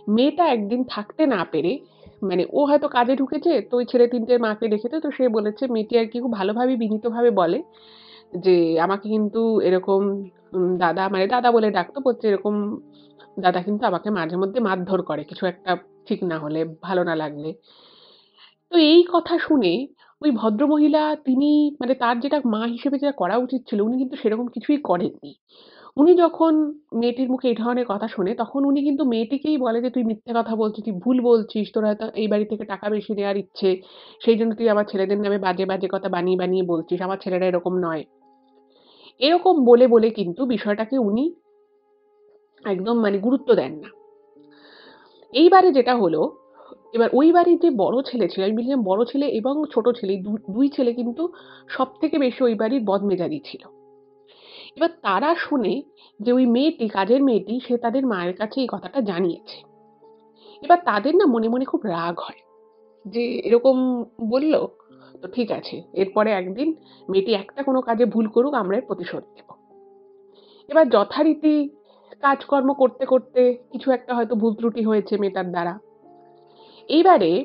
মেয়েটা একদিন থাকতে না পেরে মানে ও হয়তো কাজে ঢুকেছে, তো ওই ছেলে ৩ টের মাকে দেখেছে, তো সে বলেছে মেয়েটি আরকি খুব ভালোভাবে বিনীতভাবে বলে যে, "আমাকে কিন্তু এরকম দাদা" মানে দাদা বলে ডাকতো, বলছে, "এরকম দাদা কিন্তু আমাকে মাঝে মধ্যে মারধর করে কিছু একটা ঠিক না হলে, ভালো না লাগলে।" তো এই কথা শুনে ওই ভদ্রমহিলা তিনি মানে তার যেটা মা হিসেবে যেটা করা উচিত ছিল, উনি কিন্তু সেরকম কিছুই করেননি। উনি যখন মেয়েটির মুখে এই ধরনের কথা শোনে, তখন উনি কিন্তু মেয়েটিকেই বলে যে, "তুই মিথ্যে কথা বলছিস, তুই ভুল বলছিস। তোর হয়তো এই বাড়ি থেকে টাকা বেশি নেওয়ার ইচ্ছে। সেইজন্য তুই আমার ছেলেদের নামে বাজে, বাজে কথা বানিয়ে, বানিয়ে বলছিস। আমার ছেলেরা এরকম নয়।" এরকম বলে, বলে কিন্তু বিষয়টাকে উনি একদম মানে গুরুত্ব দেন না। এইবারে যেটা হলো, এবার ওই বাড়ির যে বড় ছেলে ছিল, আমি বলছিলাম বড় ছেলে এবং ছোট ছেলে, ২ ছেলে কিন্তু সবথেকে বেশি ওই বাড়ির বদমেজাজি ছিল। এবার তারা শুনে যে ওই মেয়েটি, কাজের মেয়েটি, সে তাদের মায়ের কাছে এই কথাটা জানিয়েছে। এবার তাদের না মনে, মনে খুব রাগ হয় যে এরকম বলল, তো ঠিক আছে। এরপরে একদিন মেয়েটি একটা কোনো কাজে ভুল করুক, আমরা এর প্রতিশোধ নেব। এবার যথারীতি কাজকর্ম করতে, করতে কিছু একটা হয়তো ভুল ত্রুটি হয়েছে মেয়েটার দ্বারা। এইবারে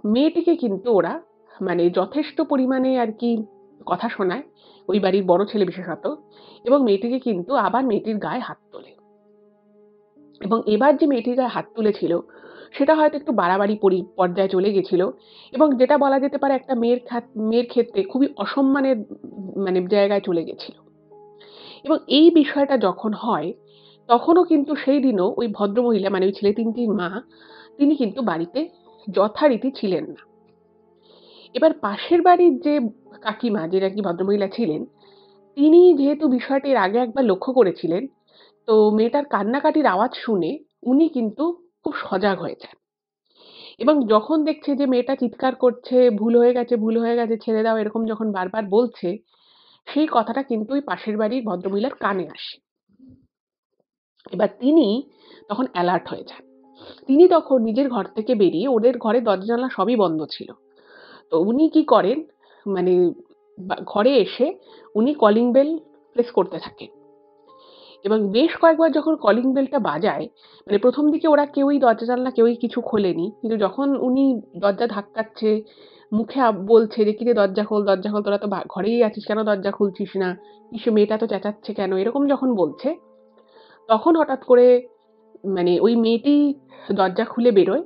মেয়েটিকে কিন্তু ওরা মানে যথেষ্ট পরিমাণে আরকি কথা শোনায়, ওই বাড়ির বড় ছেলে বিশেষত, এবং মেয়েটিকে কিন্তু আবার মেয়েটির গায়ে হাত তোলে। এবং এবার যে মেয়েটির গায়ে হাত তুলেছিল, সেটা হয়তো একটু বাড়াবাড়ি পর্যায়ে চলে গেছিল এবং যেটা বলা যেতে পারে একটা মেয়ের ক্ষেত্রে খুবই অসম্মানের মানে জায়গায় চলে গেছিল। এবং এই বিষয়টা যখন হয়, তখনও কিন্তু সেইদিনও ওই ভদ্রমহিলা মানে ওই ছেলে ৩ টির মা, তিনি কিন্তু বাড়িতে যথারীতি ছিলেন না। এবার পাশের বাড়ির যে কাকিমা, যে নাকি ভদ্রমহিলা ছিলেন, তিনি যেহেতু বিষয়টা এর আগে একবার লক্ষ্য করেছিলেন, তো মেয়েটার কান্নাকাটির আওয়াজ শুনে উনি কিন্তু খুব সজাগ হয়ে যান। এবং যখন দেখছে যে মেয়েটা চিৎকার করছে, "ভুল হয়ে গেছে, ভুল হয়ে গেছে, ছেড়ে দাও" এরকম যখন বারবার বলছে, সেই কথাটা কিন্তু ওই পাশের বাড়ির ভদ্রমহিলার কানে আসে। এবার তিনি তখন অ্যালার্ট হয়ে যান। তিনি তখন নিজের ঘর থেকে বেরিয়ে, ওদের ঘরের দরজা জানালা সবই বন্ধ ছিল। তো উনি কি করেন, মানে ঘরে এসে উনি কলিং বেল প্রেস করতে থাকেন এবং বেশ কয়েকবার যখন কলিং বেলটা বাজায়, মানে প্রথম দিকে ওরা কেউই দরজা জানলা কেউই কিছু খোলেনি, কিন্তু যখন উনি দরজা ধাক্কাচ্ছে, মুখে বলছে যে কিরে দরজা খোল দরজা খোল, তোরা তো ঘরেই আছিস, কেন দরজা খুলছিস না, ইসে মেয়েটা তো চেঁচাচ্ছে কেন, এরকম যখন বলছে, তখন হঠাৎ করে মানে ওই মেয়েটি দরজা খুলে বেরোয়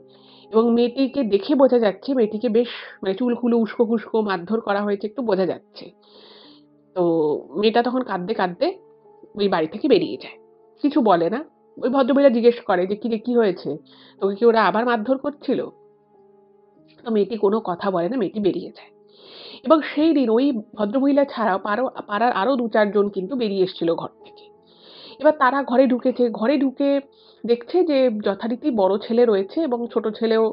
এবং মেয়েটিকে দেখে বোঝা যাচ্ছে মেয়েটিকে বেশ মানে চুলগুলো উস্কো খুস্কো মারধর করা হয়েছে, একটু বোঝা যাচ্ছে। তো মেয়েটা তখন কাঁদতে কাঁদতে ওই বাড়ি থেকে বেরিয়ে যায়, কিছু বলে না। ওই ভদ্রমহিলা জিজ্ঞেস করে যে কিরে কি হয়েছে, তোকে কি ওরা আবার মারধর করছিল? তো মেয়েটি কোনো কথা বলে না, মেয়েটি বেরিয়ে যায়। এবং সেই দিন ওই ভদ্রমহিলা ছাড়াও পাড়ার আরো ২-৪ জন কিন্তু বেরিয়ে এসেছিল ঘর থেকে। এবার তারা ঘরে ঢুকেছে, ঘরে ঢুকে দেখছে যে যথারীতি বড় ছেলে রয়েছে এবং ছোট ছেলেও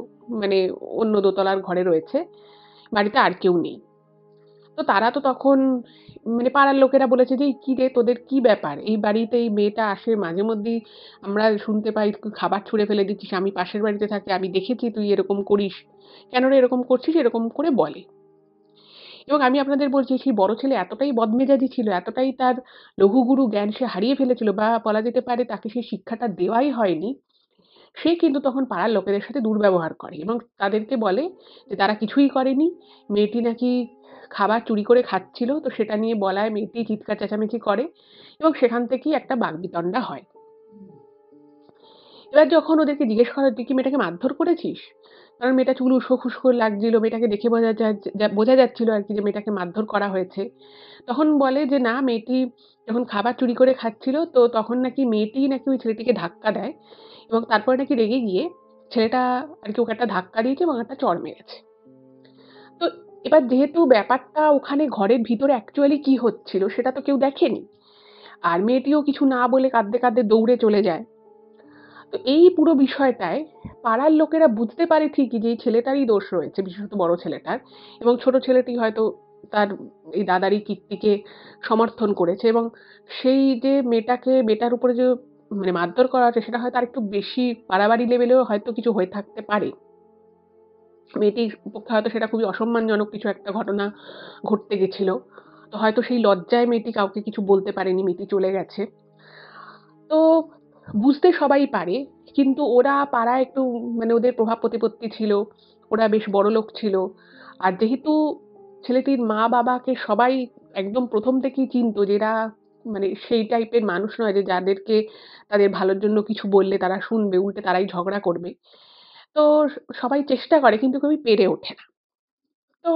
মানে অন্য দোতলার ঘরে রয়েছে, বাড়িতে আর কেউ নেই। তো তারা তো তখন মানে পাড়ার লোকেরা বলেছে যে কি রে তোদের কি ব্যাপার, এই বাড়িতে এই মেয়েটা আসে মাঝে মধ্যেই, আমরা শুনতে পাই তুই খাবার ছুঁড়ে ফেলে দিচ্ছিস, আমি পাশের বাড়িতে থাকি, আমি দেখেছি তুই এরকম করিস, কেন রে এরকম করছিস, এরকম করে বলে। এবং আমি আপনাদের বলছি সেই বড় ছেলে এতটাই বদমেজাজি ছিল, এতটাই তার লঘুগুরু জ্ঞান সে হারিয়ে ফেলেছিল, বা বলা যেতে পারে তাকে সেই শিক্ষাটা দেওয়াই হয়নি। সে কিন্তু তখন পাড়ার লোকেদের সাথে দুর্ব্যবহার করে এবং তাদেরকে বলে যে তারা কিছুই করেনি, মেয়েটি নাকি খাবার চুরি করে খাচ্ছিল, তো সেটা নিয়ে বলায় মেয়েটি চিৎকার চেঁচামেচি করে এবং সেখান থেকেই একটা বাকবিতণ্ডা হয়। এবার যখন ওদেরকে জিজ্ঞেস করা তুই কি মেয়েটাকে মারধর করেছিস, কারণ মেয়েটা চুল উস্কো খুস্কো লাগছিল, মেয়েটাকে দেখে বোঝা যাচ্ছিল আর কি যে মেয়েটাকে মারধর করা হয়েছে, তখন বলে যে না, মেয়েটি যখন খাবার চুরি করে খাচ্ছিল তো তখন নাকি মেয়েটিই নাকি ওই ছেলেটিকে ধাক্কা দেয় এবং তারপরে নাকি রেগে গিয়ে ছেলেটা আর কি ওকে একটা ধাক্কা দিয়েছে এবং একটা চড় মেরেছে। তো এবার যেহেতু ব্যাপারটা ওখানে ঘরের ভিতরে অ্যাকচুয়ালি কি হচ্ছিল সেটা তো কেউ দেখেনি, আর মেয়েটিও কিছু না বলে কাঁদতে কাঁদতে দৌড়ে চলে যায়। তো এই পুরো বিষয়টায় পাড়ার লোকেরা বুঝতে পারে ঠিকই যে এই ছেলেটারই দোষ রয়েছে, বিশেষত বড় ছেলেটার, এবং ছোট ছেলেটি হয়তো তার এই দাদারই কীর্তিকে সমর্থন করেছে এবং সেই যে মেয়েটার উপরে যে মানে মারধর করা হচ্ছে সেটা হয়তো আরেকটু বেশি বাড়াবাড়ি লেভেলেও হয়তো কিছু হয়ে থাকতে পারে। মেয়েটির পক্ষে হয়তো সেটা খুবই অসম্মানজনক কিছু একটা ঘটনা ঘটতে গেছিল। তো হয়তো সেই লজ্জায় মেয়েটি কাউকে কিছু বলতে পারেনি, মেয়েটি চলে গেছে। তো বুঝতে সবাই পারে, কিন্তু ওরা পাড়ায় একটু মানে ওদের প্রভাব প্রতিপত্তি ছিল, ওরা বেশ বড়লোক ছিল। আর যেহেতু ছেলেটির মা-বাবাকে সবাই একদম প্রথম থেকেই চিনতো যে এরা মানে সেই টাইপের মানুষ নয় যে যাদেরকে তাদের ভালোর জন্য কিছু বললে তারা শুনবে, উল্টে তারাই ঝগড়া করবে। তো সবাই চেষ্টা করে কিন্তু কেউই পেরে ওঠে না। তো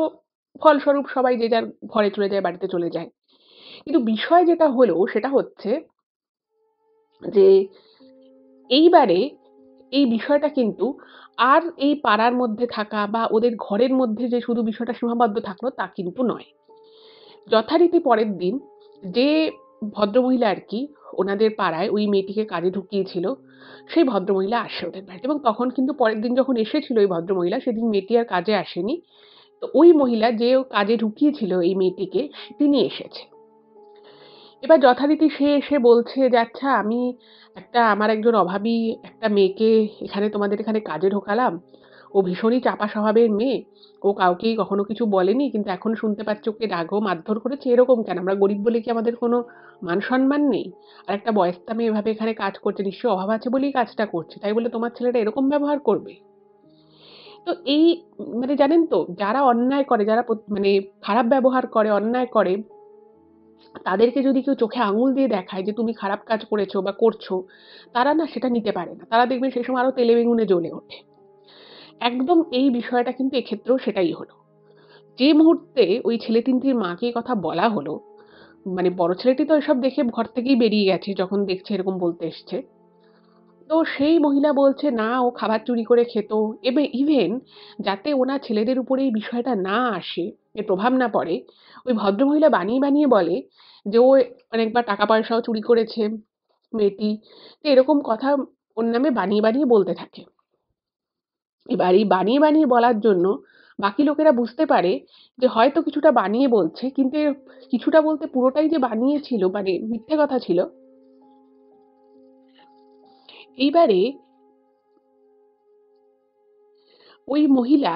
ফলস্বরূপ সবাই যে যার ঘরে চলে যায়, বাড়িতে চলে যায়। কিন্তু বিষয় যেটা হলো সেটা হচ্ছে যে এইবারে এই বিষয়টা কিন্তু আর এই পাড়ার মধ্যে থাকা বা ওদের ঘরের মধ্যে যে শুধু বিষয়টা সীমাবদ্ধ থাকলো তা কিন্তু নয়। যথারীতি পরের দিন যে ভদ্রমহিলা আর কি ওনাদের পাড়ায় ওই মেয়েটিকে কাজে ঢুকিয়েছিল, সেই ভদ্রমহিলা আসে ওদের বাড়িতে এবং তখন কিন্তু পরের দিন যখন এসেছিল ওই ভদ্রমহিলা, সেদিন মেয়েটি আর কাজে আসেনি। তো ওই মহিলা যে কাজে ঢুকিয়েছিল এই মেয়েটিকে তিনি এসেছে। এবার যথারীতি সে এসে বলছে যে আচ্ছা আমি আমার একজন অভাবী একটা মেয়েকে এখানে তোমাদের এখানে কাজে ঢোকালাম, ও ভীষণই চাপা স্বভাবের মেয়ে, ও কাউকেই কখনো কিছু বলেনি, কিন্তু এখন শুনতে পাচ্ছি ওকে রাগও মারধর করেছে, এরকম কেন, আমরা গরিব বলে কি আমাদের কোনো মান সম্মান নেই? আর একটা বয়স্তা মেয়ে এভাবে এখানে কাজ করছে, নিশ্চয়ই অভাব আছে বলেই কাজটা করছে, তাই বলে তোমার ছেলেটা এরকম ব্যবহার করবে? তো এই মানে জানেন তো, যারা অন্যায় করে, যারা মানে খারাপ ব্যবহার করে, অন্যায় করে, তাদেরকে যদি কেউ চোখে আঙুল দিয়ে দেখায় যে তুমি খারাপ কাজ করেছো বা করছো, তারা না সেটা নিতে পারে না। তারা দেখবেন সেই সময় আরো তেলে বেগুনে জ্বলে ওঠে। একদম এই বিষয়টা কিন্তু এক্ষেত্রেও সেটাই হলো। যে মুহূর্তে ওই ছেলে ৩ টির মাকে এই কথা বলা হলো, মানে বড় ছেলেটি তো এসব দেখে ঘর থেকেই বেরিয়ে গেছে যখন দেখছে এরকম বলতে এসছে। তো সেই মহিলা বলছে না ও খাবার চুরি করে খেত। ইভেন যাতে ওনার ছেলেদের উপরে এই বিষয়টা না আসে, এর প্রভাব না পড়ে, ওই ভদ্রমহিলা বানিয়ে বানিয়ে বলে যে ও অনেকবার টাকা পয়সাও চুরি করেছে মেয়েটি। তো এরকম কথা ওর নামে বানিয়ে বানিয়ে বলতে থাকে। এবার এই বানিয়ে বানিয়ে বলার জন্য বাকি লোকেরা বুঝতে পারে যে হয়তো কিছুটা বানিয়ে বলছে, কিন্তু কিছুটা বলতে পুরোটাই যে বানিয়েছিল, মানে মিথ্যে কথা ছিল। এইবারে ওই মহিলা,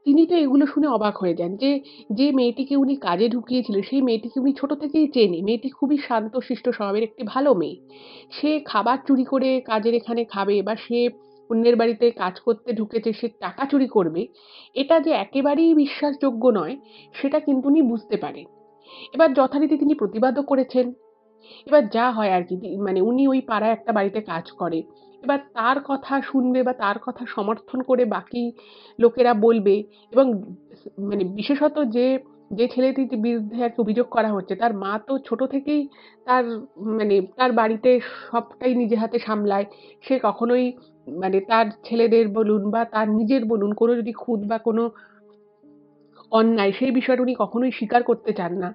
তিনি তো এগুলো শুনে অবাক হয়ে যান যে, যে মেয়েটিকে উনি কাজে ঢুকিয়েছিলেন, সেই মেয়েটিকে উনি ছোট থেকেই চেনে। মেয়েটি খুবই শান্তশিষ্ট স্বভাবের একটি ভালো মেয়ে। সে খাবার চুরি করে কাজের এখানে খাবে, বা সে অন্যের বাড়িতে কাজ করতে ঢুকেছে, সে টাকা চুরি করবে, এটা যে একেবারেই বিশ্বাসযোগ্য নয়, সেটা কিন্তু উনি বুঝতে পারেন। এবার যথারীতি তিনি প্রতিবাদও করেছেন। এবার যা হয় আরকি, মানে উনি ওই পাড়ায় একটা বাড়িতে কাজ করে। এবার তার কথা শুনবে বা তার কথা সমর্থন করে বাকি লোকেরা বলবে, এবং মানে বিশেষত যে ছেলেটির বিরুদ্ধে আরকি অভিযোগ করা হচ্ছে, তার মা তো ছোট থেকেই তার, মানে তার বাড়িতে সবটাই নিজে হাতে সামলায়। সে কখনোই, মানে তার ছেলেদের বলুন বা তার নিজের বলুন, কোনো যদি খুঁত বা কোনো অন্যায়, সেই বিষয়টা উনি কখনোই স্বীকার করতে চান না।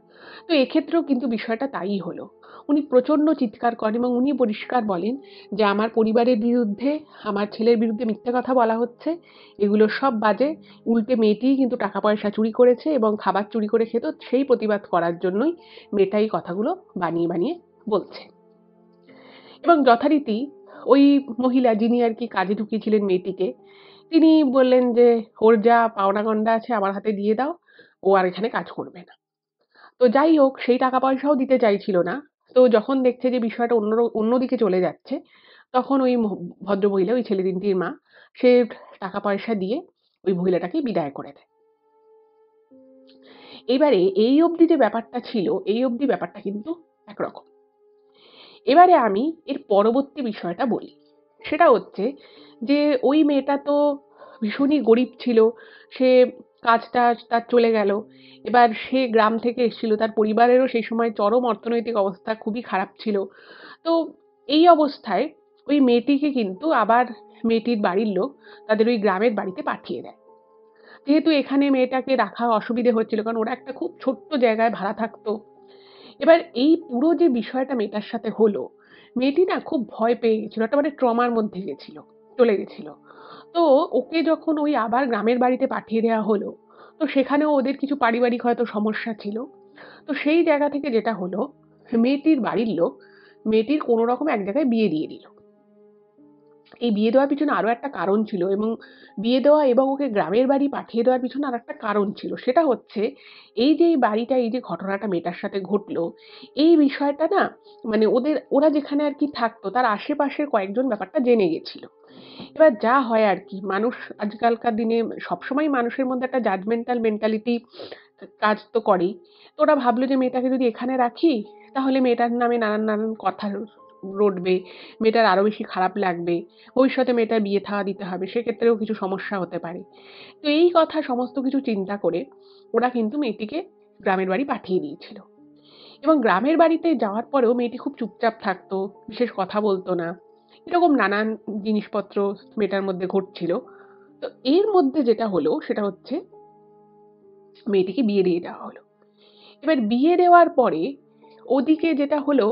তো এক্ষেত্রেও কিন্তু বিষয়টা তাই হলো। উনি প্রচণ্ড চিৎকার করেন এবং উনি পরিষ্কার বলেন যে, "আমার পরিবারের বিরুদ্ধে, আমার ছেলের বিরুদ্ধে মিথ্যে কথা বলা হচ্ছে। এগুলো সব বাজে। উল্টে মেয়েটিই কিন্তু টাকা পয়সা চুরি করেছে এবং খাবার চুরি করে খেত। সেই প্রতিবাদ করার জন্যই মেয়েটা এই কথাগুলো বানিয়ে বলছে।" এবং যথারীতি ওই মহিলা, যিনি আরকি কাজে ঢুকিয়েছিলেন মেয়েটিকে, তিনি বললেন যে, "ওর যা পাওনা-গন্ডা আছে আমার হাতে দিয়ে দাও। ও আর এখানে কাজ করবে না।" তো যাই হোক, সেই টাকা পয়সাও দিতে চাইছিল না। তো যখন দেখছে যে বিষয়টা অন্যদিকে চলে যাচ্ছে, তখন ওই ভদ্রমহিলা, ওই ছেলে ৩ টির মা, সে টাকা পয়সা দিয়ে ওই মহিলাটাকে বিদায় করে দেয়। এবারে এই অবধি যে ব্যাপারটা ছিল, এই অবধি ব্যাপারটা কিন্তু একরকম। এবারে আমি এর পরবর্তী বিষয়টা বলি। সেটা হচ্ছে যে, ওই মেয়েটা তো ভীষণই গরিব ছিল। সে, কাজটা তার চলে গেল। এবার সে গ্রাম থেকে এসেছিল। তার পরিবারেরও সেই সময় চরম অর্থনৈতিক অবস্থা খুবই খারাপ ছিল। তো এই অবস্থায় ওই মেয়েটিকে কিন্তু আবার মেয়েটির বাড়ির লোক তাদের ওই গ্রামের বাড়িতে পাঠিয়ে দেয়। যেহেতু এখানে মেয়েটাকে রাখা অসুবিধে হচ্ছিল, কারণ ওরা একটা খুব ছোট্ট জায়গায় ভাড়া থাকতো। এবার এই পুরো যে বিষয়টা মেয়েটার সাথে হলো, মেয়েটি না খুব ভয় পেয়ে গেছিল। একটা মানে ট্রমার মধ্যে গেছিল, চলে গেছিল। তো ওকে যখন ওই আবার গ্রামের বাড়িতে পাঠিয়ে দেওয়া হলো, তো সেখানেও ওদের কিছু পারিবারিক হয়তো সমস্যা ছিল। তো সেই জায়গা থেকে যেটা হলো, মেয়েটির বাড়ির লোক মেয়েটির কোনো রকম এক জায়গায় বিয়ে দিয়ে দিল। এই বিয়ে দেওয়ার পিছনে আরো একটা কারণ ছিল, এবং বিয়ে দেওয়া এবং ওকে গ্রামের বাড়ি পাঠিয়ে দেওয়ার পিছনে আরেকটা কারণ ছিল। সেটা হচ্ছে, এই যে এই বাড়িটা, এই যে ঘটনাটা মেয়েটার সাথে ঘটলো, এই বিষয়টা না, মানে ওরা যেখানে আরকি থাকতো তার আশেপাশের কয়েকজন ব্যাপারটা জেনে গেছিল। এবার যা হয় আরকি, মানুষ আজকালকার দিনে সবসময়ই মানুষের মধ্যে একটা জাজমেন্টাল মেন্টালিটি কাজ তো করেই। তো ওরা ভাবল যে মেয়েটাকে যদি এখানে রাখি, তাহলে মেয়েটার নামে নানান কথা রটবে। মেয়েটার আরো বেশি খারাপ লাগবে। ভবিষ্যতে মেয়েটার বিয়ে থা দিতে হবে। সেক্ষেত্রেও কিছু সমস্যা হতে পারে। তো এই কথা সমস্ত কিছু চিন্তা করে ওরা কিন্তু মেয়েটিকে গ্রামের বাড়ি পাঠিয়ে দিয়েছিল। এবং গ্রামের বাড়িতে যাওয়ার পরেও মেয়েটি খুব চুপচাপ থাকতো, বিশেষ কথা বলতো না। এরকম নানান জিনিসপত্র মেয়েটার মধ্যে ঘটছিল। তো এর মধ্যে যেটা হলো সেটা হচ্ছে, মেয়েটিকে বিয়ে দিয়ে দেওয়া হলো। এবার বিয়ে দেওয়ার পরে ওদিকে যেটা হলো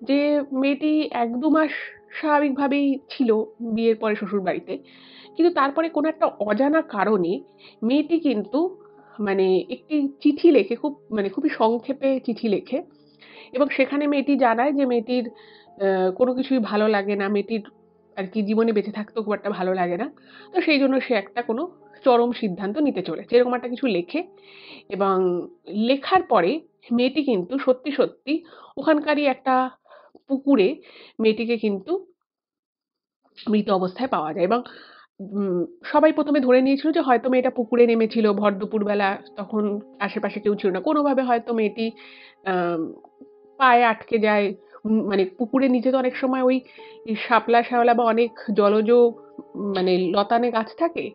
যে, মেয়েটি ১-২ মাস স্বাভাবিকভাবেই ছিল বিয়ের পরে শ্বশুরবাড়িতে। কিন্তু তারপরে কোনো একটা অজানা কারণে মেয়েটি কিন্তু, মানে একটি চিঠি লেখে, খুবই সংক্ষেপে চিঠি লেখে, এবং সেখানে মেয়েটি জানায় যে মেয়েটির আ কোনো কিছুই ভালো লাগে না। মেয়েটির আরকি জীবনে বেঁচে থাকতেও খুব একটা ভালো লাগে না। তো সেইজন্য সে একটা কোনো চরম সিদ্ধান্ত নিতে চলেছে। এরকম একটা কিছু লেখে, এবং লেখার পরে মেয়েটি কিন্তু সত্যি ওখানকারই একটা পুকুরে মেয়েটিকে কিন্তু মৃত অবস্থায় পাওয়া যায়, এবং উম সবাই ১ম এ ধরে নিয়েছিল যে হয়তো মেয়েটা পুকুরে নেমেছিল ভর দুপুরবেলা, তখন আশেপাশে কেউ ছিল না। কোনোভাবে হয়তো মেয়েটি আম পায়ে আটকে যায়। মানে পুকুরের নিচে তো অনেক সময় ওই শাপলা, শ্যাওলা বা অনেক জলজ মানে লতানে গাছ থাকে।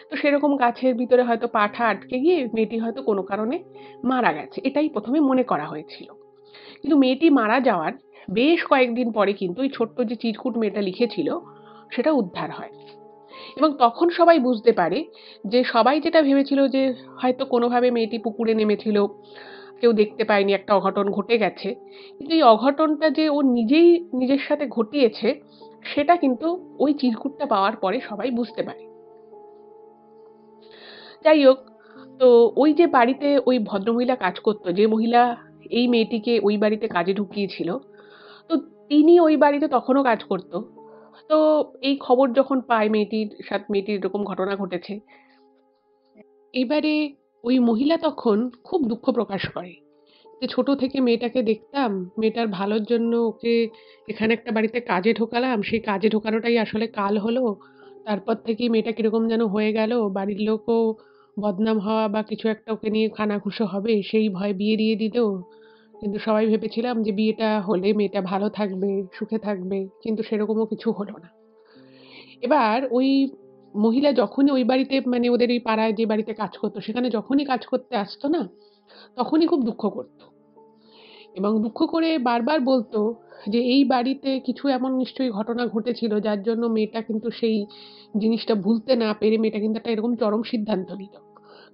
তো সেরকম গাছের ভিতরে হয়তো পা-টা আটকে গিয়ে মেয়েটি হয়তো কোনো কারণে মারা গেছে। এটাই ১ম এ মনে করা হয়েছিল। কিন্তু মেয়েটি মারা যাওয়ার বেশ কয়েকদিন পরে কিন্তু ওই ছোট্ট যে চিরকুট মেয়েটা লিখেছিল, সেটা উদ্ধার হয়। এবং তখন সবাই বুঝতে পারে যে, সবাই যেটা ভেবেছিল যে হয়তো কোনোভাবে মেয়েটি পুকুরে নেমেছিল, কেউ দেখতে পায়নি, একটা অঘটন ঘটে গেছে। কিন্তু এই অঘটনটা যে ও নিজেই নিজের সাথে ঘটিয়েছে, সেটা কিন্তু ওই চিরকুটটা পাওয়ার পরে সবাই বুঝতে পারে। যাই হোক, তো ওই যে বাড়িতে ওই ভদ্রমহিলা কাজ করতো, যে মহিলা এই মেয়েটিকে ওই বাড়িতে কাজে ঢুকিয়েছিল, তো তিনি ওই বাড়িতে তখনও কাজ করতো। তো এই খবর যখন পায় মেয়েটির এরকম ঘটনা ঘটেছে, এবারে ওই মহিলা তখন খুব দুঃখ প্রকাশ করে যে ছোট থেকে মেয়েটাকে দেখতাম, মেয়েটার ভালোর জন্য ওকে এখানে একটা বাড়িতে কাজে ঢোকালাম, সেই কাজে ঢোকানোটাই আসলে কাল হলো। তারপর থেকেই মেয়েটা কিরকম যেন হয়ে গেল, বাড়ির লোকও বদনাম হওয়া বা কিছু একটা ওকে নিয়ে কানাঘুষো হবে সেই ভয়ে বিয়ে দিয়ে দিল। কিন্তু সবাই ভেবেছিলাম যে বিয়েটা হলে মেয়েটা ভালো থাকবে, সুখে থাকবে, কিন্তু সেরকমও কিছু হলো না। এবার ওই মহিলা যখনই ওই বাড়িতে, মানে ওদের এই পাড়ায় যে বাড়িতে কাজ করতো, সেখানে যখনই কাজ করতে আসতো না, তখনই খুব দুঃখ করতো এবং দুঃখ করে বারবার বলতো যে এই বাড়িতে কিছু এমন নিশ্চয়ই ঘটনা ঘটেছিল যার জন্য মেয়েটা কিন্তু সেই জিনিসটা ভুলতে না পেরে মেয়েটা কিন্তু একটা এরকম চরম সিদ্ধান্ত নিল।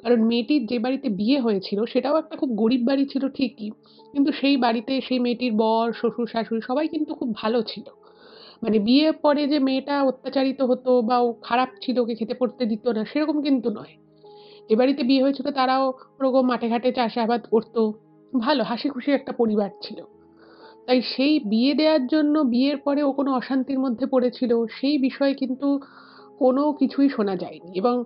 কারণ মেয়েটির যে বাড়িতে বিয়ে হয়েছিল সেটাও একটা খুব গরিব বাড়ি ছিল ঠিকই, কিন্তু সেই বাড়িতে সেই মেয়েটির বর, শ্বশুর, শাশুড়ি সবাই কিন্তু খুব ভালো ছিল। মানে বিয়ের পরে যে মেয়েটা অত্যাচারিত হতো বা ও খারাপ ছিল, ওকে খেতে পড়তে দিত না, সেরকম কিন্তু নয়। যে বাড়িতে বিয়ে হয়েছিল তারাও ওরকম মাঠে ঘাটে চাষাবাদ করতো, ভালো হাসিখুশি একটা পরিবার ছিল। তাই সেই বিয়ে দেওয়ার জন্য বিয়ের পরে ও কোনো অশান্তির মধ্যে পড়েছিল, সেই বিষয়ে কিন্তু কোনো কিছুই শোনা যায়নি। এবং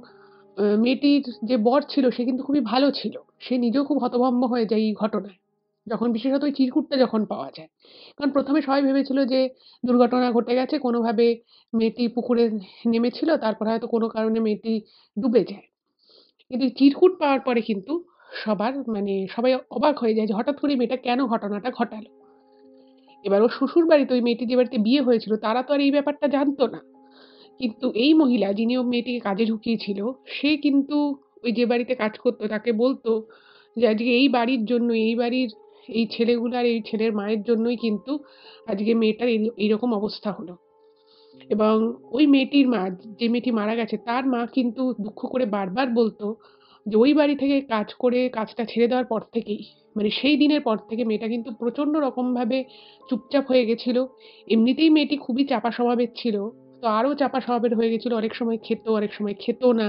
মেয়েটির যে বর ছিল সে কিন্তু খুবই ভালো ছিল। সে নিজেও খুব হতভম্ব হয়ে যায় এই ঘটনায়, যখন বিশেষত ওই চিরকুটটা যখন পাওয়া যায়। কারণ ১ম এ সবাই ভেবেছিল যে দুর্ঘটনা ঘটে গেছে, কোনোভাবে মেয়েটি পুকুরে নেমেছিল, তারপরে হয়তো কোনো কারণে মেয়েটি ডুবে যায়। কিন্তু এই চিরকুট পাওয়ার পরে কিন্তু সবাই অবাক হয়ে যায় যে হঠাৎ করে মেয়েটা কেন ঘটনাটা ঘটালো। এবার ওর শ্বশুরবাড়িতে ওই মেয়েটির যে বাড়িতে বিয়ে হয়েছিল তারা তো আর এই ব্যাপারটা জানতো না। কিন্তু এই মহিলা যিনি ও মেয়েটিকে কাজে ঢুকিয়েছিল, সে কিন্তু ওই যে বাড়িতে কাজ করতো তাকে বলতো যে আজকে এই বাড়ির জন্য, এই বাড়ির এই ছেলেগুলো আর এই ছেলের মায়ের জন্যই কিন্তু আজকে মেয়েটার এইরকম অবস্থা হলো। এবং ওই মেয়েটির মা, যে মেয়েটি মারা গেছে তার মা কিন্তু দুঃখ করে বারবার বলতো যে ওই বাড়ি থেকে কাজ করে কাজটা ছেড়ে দেওয়ার পর থেকেই, মানে সেই দিনের পর থেকে মেয়েটা কিন্তু প্রচন্ড রকমভাবে চুপচাপ হয়ে গেছিল। এমনিতেই মেয়েটি খুবই চাপা স্বভাবের ছিল, তো আরো চাপা স্বভাবের হয়ে গেছিল। অনেক সময় খেত, অনেক সময় খেত না।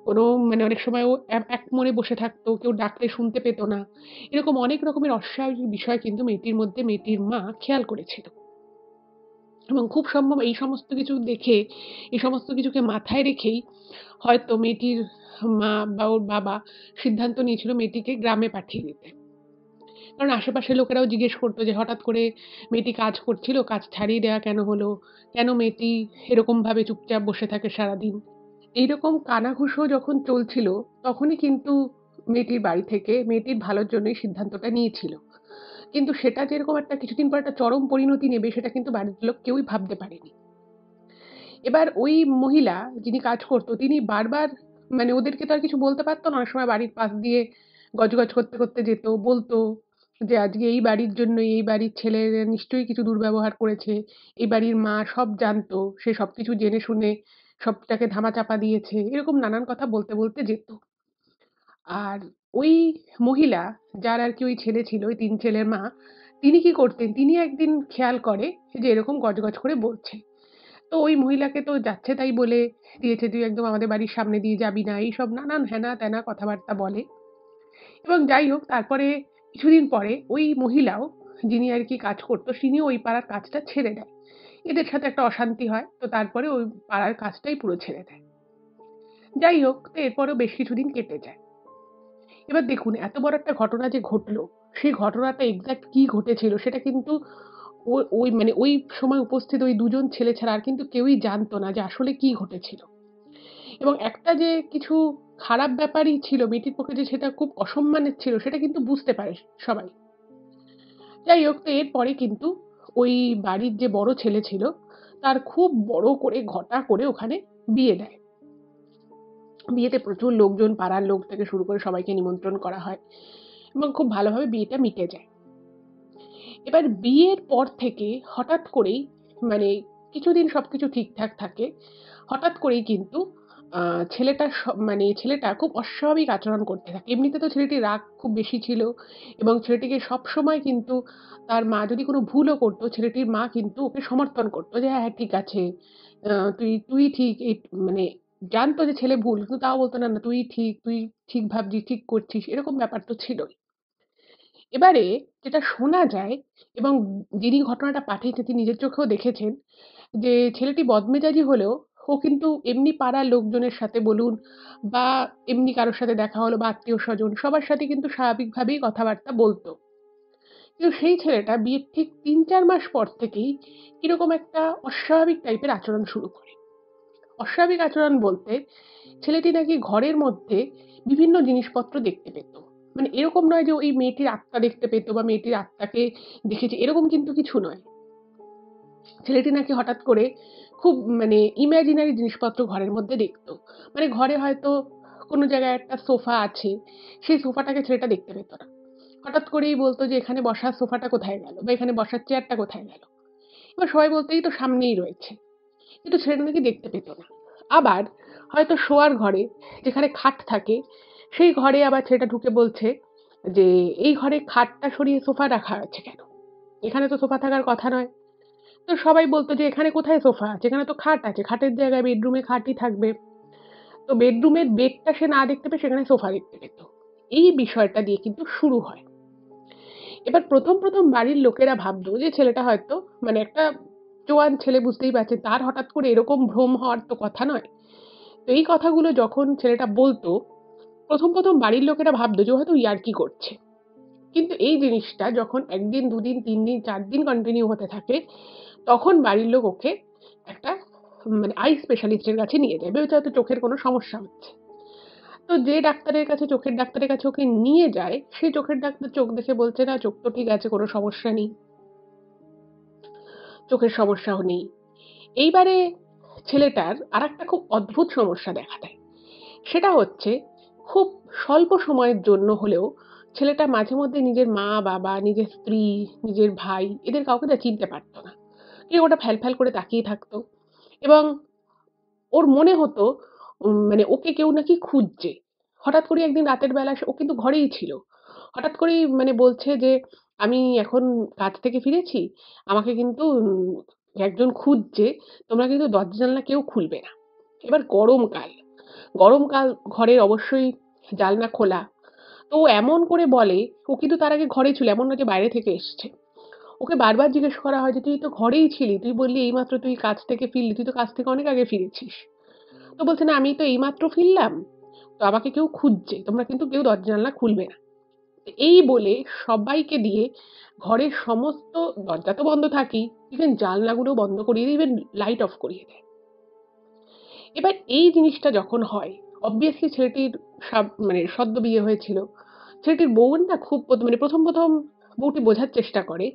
কোনো, মানে অনেক সময় ও এক মনে বসে থাকতো, কেউ ডাকলে শুনতে পেত না। এরকম অনেক রকমের অস্বাভাবিক বিষয় কিন্তু মেয়েটির মধ্যে মেয়েটির মা খেয়াল করেছিল। এবং খুব সম্ভব এই সমস্ত কিছু দেখে, এই সমস্ত কিছুকে মাথায় রেখেই হয়তো মেয়েটির মা বা ওর বাবা সিদ্ধান্ত নিয়েছিল মেয়েটিকে গ্রামে পাঠিয়ে দিতে। কারণ আশেপাশের লোকেরাও জিজ্ঞেস করতো যে হঠাৎ করে মেয়েটি কাজ করছিল, কাজ ছাড়িয়ে দেওয়া কেন হলো? কেন মেয়েটি এরকমভাবে চুপচাপ বসে থাকে সারাদিন? এইরকম কানাঘুষো যখন চলছিল, তখনই কিন্তু মেয়েটির বাড়ি থেকে মেয়েটির ভালোর জন্যই সিদ্ধান্তটা নিয়েছিল। কিন্তু সেটা যে এরকম একটা কিছুদিন পর একটা চরম পরিণতি নেবে সেটা কিন্তু বাড়ির লোক কেউই ভাবতে পারেনি। এবার ওই মহিলা যিনি কাজ করতো তিনি বারবার, মানে ওদেরকে তো আর কিছু বলতে পারতো না। অনেক সময় বাড়ির পাশ দিয়ে গজগজ করতে, করতে যেত। বলতো যে আজকে এই বাড়ির জন্য এই বাড়ির ছেলেরা নিশ্চয়ই কিছু দুর্ব্যবহার করেছে। এই বাড়ির মা সব জানতো। সে সবকিছু জেনে শুনে সবটাকে ধামাচাপা দিয়েছে। এরকম নানান কথা বলতে, বলতে যেত। আর ওই মহিলা, যার আরকি ওই ছেলে ছিল, ওই ৩ ছেলের মা, তিনি কি করতেন? তিনি একদিন খেয়াল করে যে এরকম গজগজ করে বলছে। তো ওই মহিলাকে তো যাচ্ছে তাই বলে দিয়েছে, "তুই একদম আমাদের বাড়ির সামনে দিয়ে যাবি না।" এইসব নানান হেনা-তেনা কথাবার্তা বলে। এবং যাই হোক, তারপরে কিছুদিন পরে ওই মহিলাও, যিনি আরকি কাজ করতো, তিনিও ওই পাড়ার কাজটা ছেড়ে দেয়। এদের সাথে একটা অশান্তি হয়। তো তারপরে ওই পাড়ার কাজটাই পুরো ছেড়ে দেয়। যাই হোক, তো এরপরেও বেশ কিছুদিন কেটে যায়। এবার দেখুন এত বড় একটা ঘটনা যে ঘটলো, সেই ঘটনাটা এক্সাক্ট কি ঘটেছিল সেটা কিন্তু ওই সময় উপস্থিত ওই ২ জন ছেলে ছাড়া আর কিন্তু কেউই জানতো না যে আসলে কি ঘটেছিল। এবং একটা যে কিছু খারাপ ব্যাপারই ছিল মেয়েটির পক্ষে, যে সেটা খুব অসম্মানের ছিল সেটা কিন্তু বুঝতে পারে সবাই। যাই হোক, তো এরপরে কিন্তু ওই বাড়ির যে বড় ছেলে ছিল তার খুব বড় করে ঘটা করে ওখানে বিয়ে দেয়। বিয়েতে প্রচুর লোকজন, পাড়ার লোক থেকে শুরু করে সবাইকে নিমন্ত্রণ করা হয় এবং খুব ভালোভাবে বিয়েটা মিটে যায়। এবার বিয়ের পর থেকে হঠাৎ করেই, মানে কিছুদিন সবকিছু ঠিকঠাক থাকে। হঠাৎ করেই কিন্তু ছেলেটা খুব অস্বাভাবিক আচরণ করতে থাকে। এমনিতে তো ছেলেটির রাগ খুব বেশি ছিল এবং ছেলেটিকে সবসময় কিন্তু তার মা যদি কোনো ভুলও করত, ছেলেটির মা কিন্তু ওকে সমর্থন করত যে, "হ্যাঁ, হ্যাঁ, ঠিক আছে। তুই তুই ঠিক, মানে জানতো যে ছেলে ভুল, কিন্তু তাও বলতো, "না, না, তুই ঠিক ভাবছিস, ঠিক করছিস।" এরকম ব্যাপার তো ছিলই। এবারে যেটা শোনা যায় এবং যিনি ঘটনাটা পাঠিয়েছেন তিনি নিজের চোখেও দেখেছেন যে ছেলেটি বদমেজাজি হলেও ও কিন্তু এমনি পাড়ার লোকজনের সাথে বলুন বা এমনি কারোর সাথে দেখা হলো বা আত্মীয়স্বজন সবার সাথে কিন্তু স্বাভাবিকভাবেই কথাবার্তা বলতো। কিন্তু সেই ছেলেটা বিয়ের ঠিক ৩-৪ মাস পর থেকেই কিরকম একটা অস্বাভাবিক টাইপের আচরণ শুরু করে। অস্বাভাবিক আচরণ বলতে ছেলেটি নাকি ঘরের মধ্যে বিভিন্ন জিনিসপত্র দেখতে পেত। মানে এরকম নয় যে ওই মেয়েটির আত্মা দেখতে পেত বা মেয়েটির আত্মাকে দেখেছে, এরকম কিন্তু কিছু নয়। ছেলেটি নাকি হঠাৎ করে খুব মানে ইমাজিনারি জিনিসপত্র ঘরের মধ্যে দেখত। মানে ঘরে হয়তো কোনো জায়গায় একটা সোফা আছে, সেই সোফাটাকে ছেলেটা দেখতে পেত না। হঠাৎ করেই বলত যে, "এখানে বসার সোফাটা কোথায় গেল?" বা "এখানে বসার চেয়ারটা কোথায় গেল?" এবার সবাই বলত, "এই তো সামনেই রয়েছে।" কিন্তু ছেলেটা নাকি দেখতে পেত না। আবার হয়তো শোয়ার ঘরে যেখানে খাট থাকে, সেই ঘরে আবার ছেলেটা ঢুকে বলছে যে, "এই ঘরে খাটটা সরিয়ে সোফা রাখা আছে কেন? এখানে তো সোফা থাকার কথা নয়।" তো সবাই বলত যে, "এখানে কোথায় সোফা আছে? এখানে তো খাট আছে। খাটের জায়গায় বেডরুমে খাটই থাকবে।" তো বেডরুমের বেডটা সে না দেখতে পেয়ে সেখানে সোফা দেখতে পেত। এই বিষয়টা দিয়ে কিন্তু শুরু হয়। এবার ১ম বাড়ির লোকেরা ভাবতো যে ছেলেটা হয়তো মানে একটা জোয়ান ছেলে, বুঝতেই পারছেন, তার হঠাৎ করে এরকম ভ্রম হওয়ার তো কথা নয়। তো এই কথাগুলো যখন ছেলেটা বলতো, ১ম বাড়ির লোকেরা ভাবতো যে ও হয়তো ইয়ার্কি করছে। কিন্তু এই জিনিসটা যখন ১ দিন, ২ দিন, ৩ দিন, ৪ দিন কন্টিনিউ হতে থাকে, তখন বাড়ির লোক ওকে একটা মানে আই স্পেশালিস্ট এর কাছে নিয়ে যায়। ভেবেছে হয়তো চোখের কোনো সমস্যা হচ্ছে। তো যে ডাক্তারের কাছে, চোখের ডাক্তারের কাছে ওকে নিয়ে যায়, সেই চোখের ডাক্তার চোখ দেখে বলছে, "না, চোখ তো ঠিক আছে, কোনো সমস্যা নেই। চোখের সমস্যাও নেই।" এইবারে ছেলেটার আরেকটা খুব অদ্ভুত সমস্যা দেখা দেয়। সেটা হচ্ছে খুব স্বল্প সময়ের জন্য হলেও ছেলেটা মাঝে মধ্যে নিজের মা-বাবা, নিজের স্ত্রী, নিজের ভাই এদের কাউকে না চিনতে পারত না। ওটা ফ্যাল করে তাকিয়ে থাকতো এবং ওর মনে হতো মানে ওকে কেউ নাকি খুঁজছে। হঠাৎ করে একদিন রাতের বেলা ও কিন্তু ঘরেই ছিল। হঠাৎ করেই মানে বলছে যে, "আমি এখন কাজ থেকে ফিরেছি। আমাকে কিন্তু একজন খুঁজছে। তোমরা কিন্তু দরজা জানালা কেউ খুলবে না।" এবার গরমকাল। গরমকাল ঘরের অবশ্যই জানলা খোলা। তো ও এমন করে বলে, ও কিন্তু তার আগে ঘরে ছিল। এমন নয় যে বাইরে থেকে এসছে। ওকে বারবার জিজ্ঞেস করা হয় যে, "তুই তো ঘরেই ছিলি। তুই বললি এইমাত্র তুই কাজ থেকে ফিরলি। তুই তো কাজ থেকে অনেক আগে ফিরেছিস।" তো বলছে, "না, আমি তো এইমাত্র ফিরলাম। তো আমাকে কেউ খুঁজছে। তোমরা কিন্তু কেউ দরজা জানালা খুলবে না।" এই বলে সবাইকে দিয়ে ঘরের সমস্ত দরজা তো বন্ধ থাকেই, ইভেন জানলাগুলো বন্ধ করিয়ে দিয়ে, ইভেন লাইট অফ করিয়ে দেয়। এবার এই জিনিসটা যখন হয়, obviously ছেলেটির মানে সদ্য বিয়ে হয়েছিল। ছেলেটির বউ না খুব মানে ১ম বউটি বোঝার চেষ্টা করে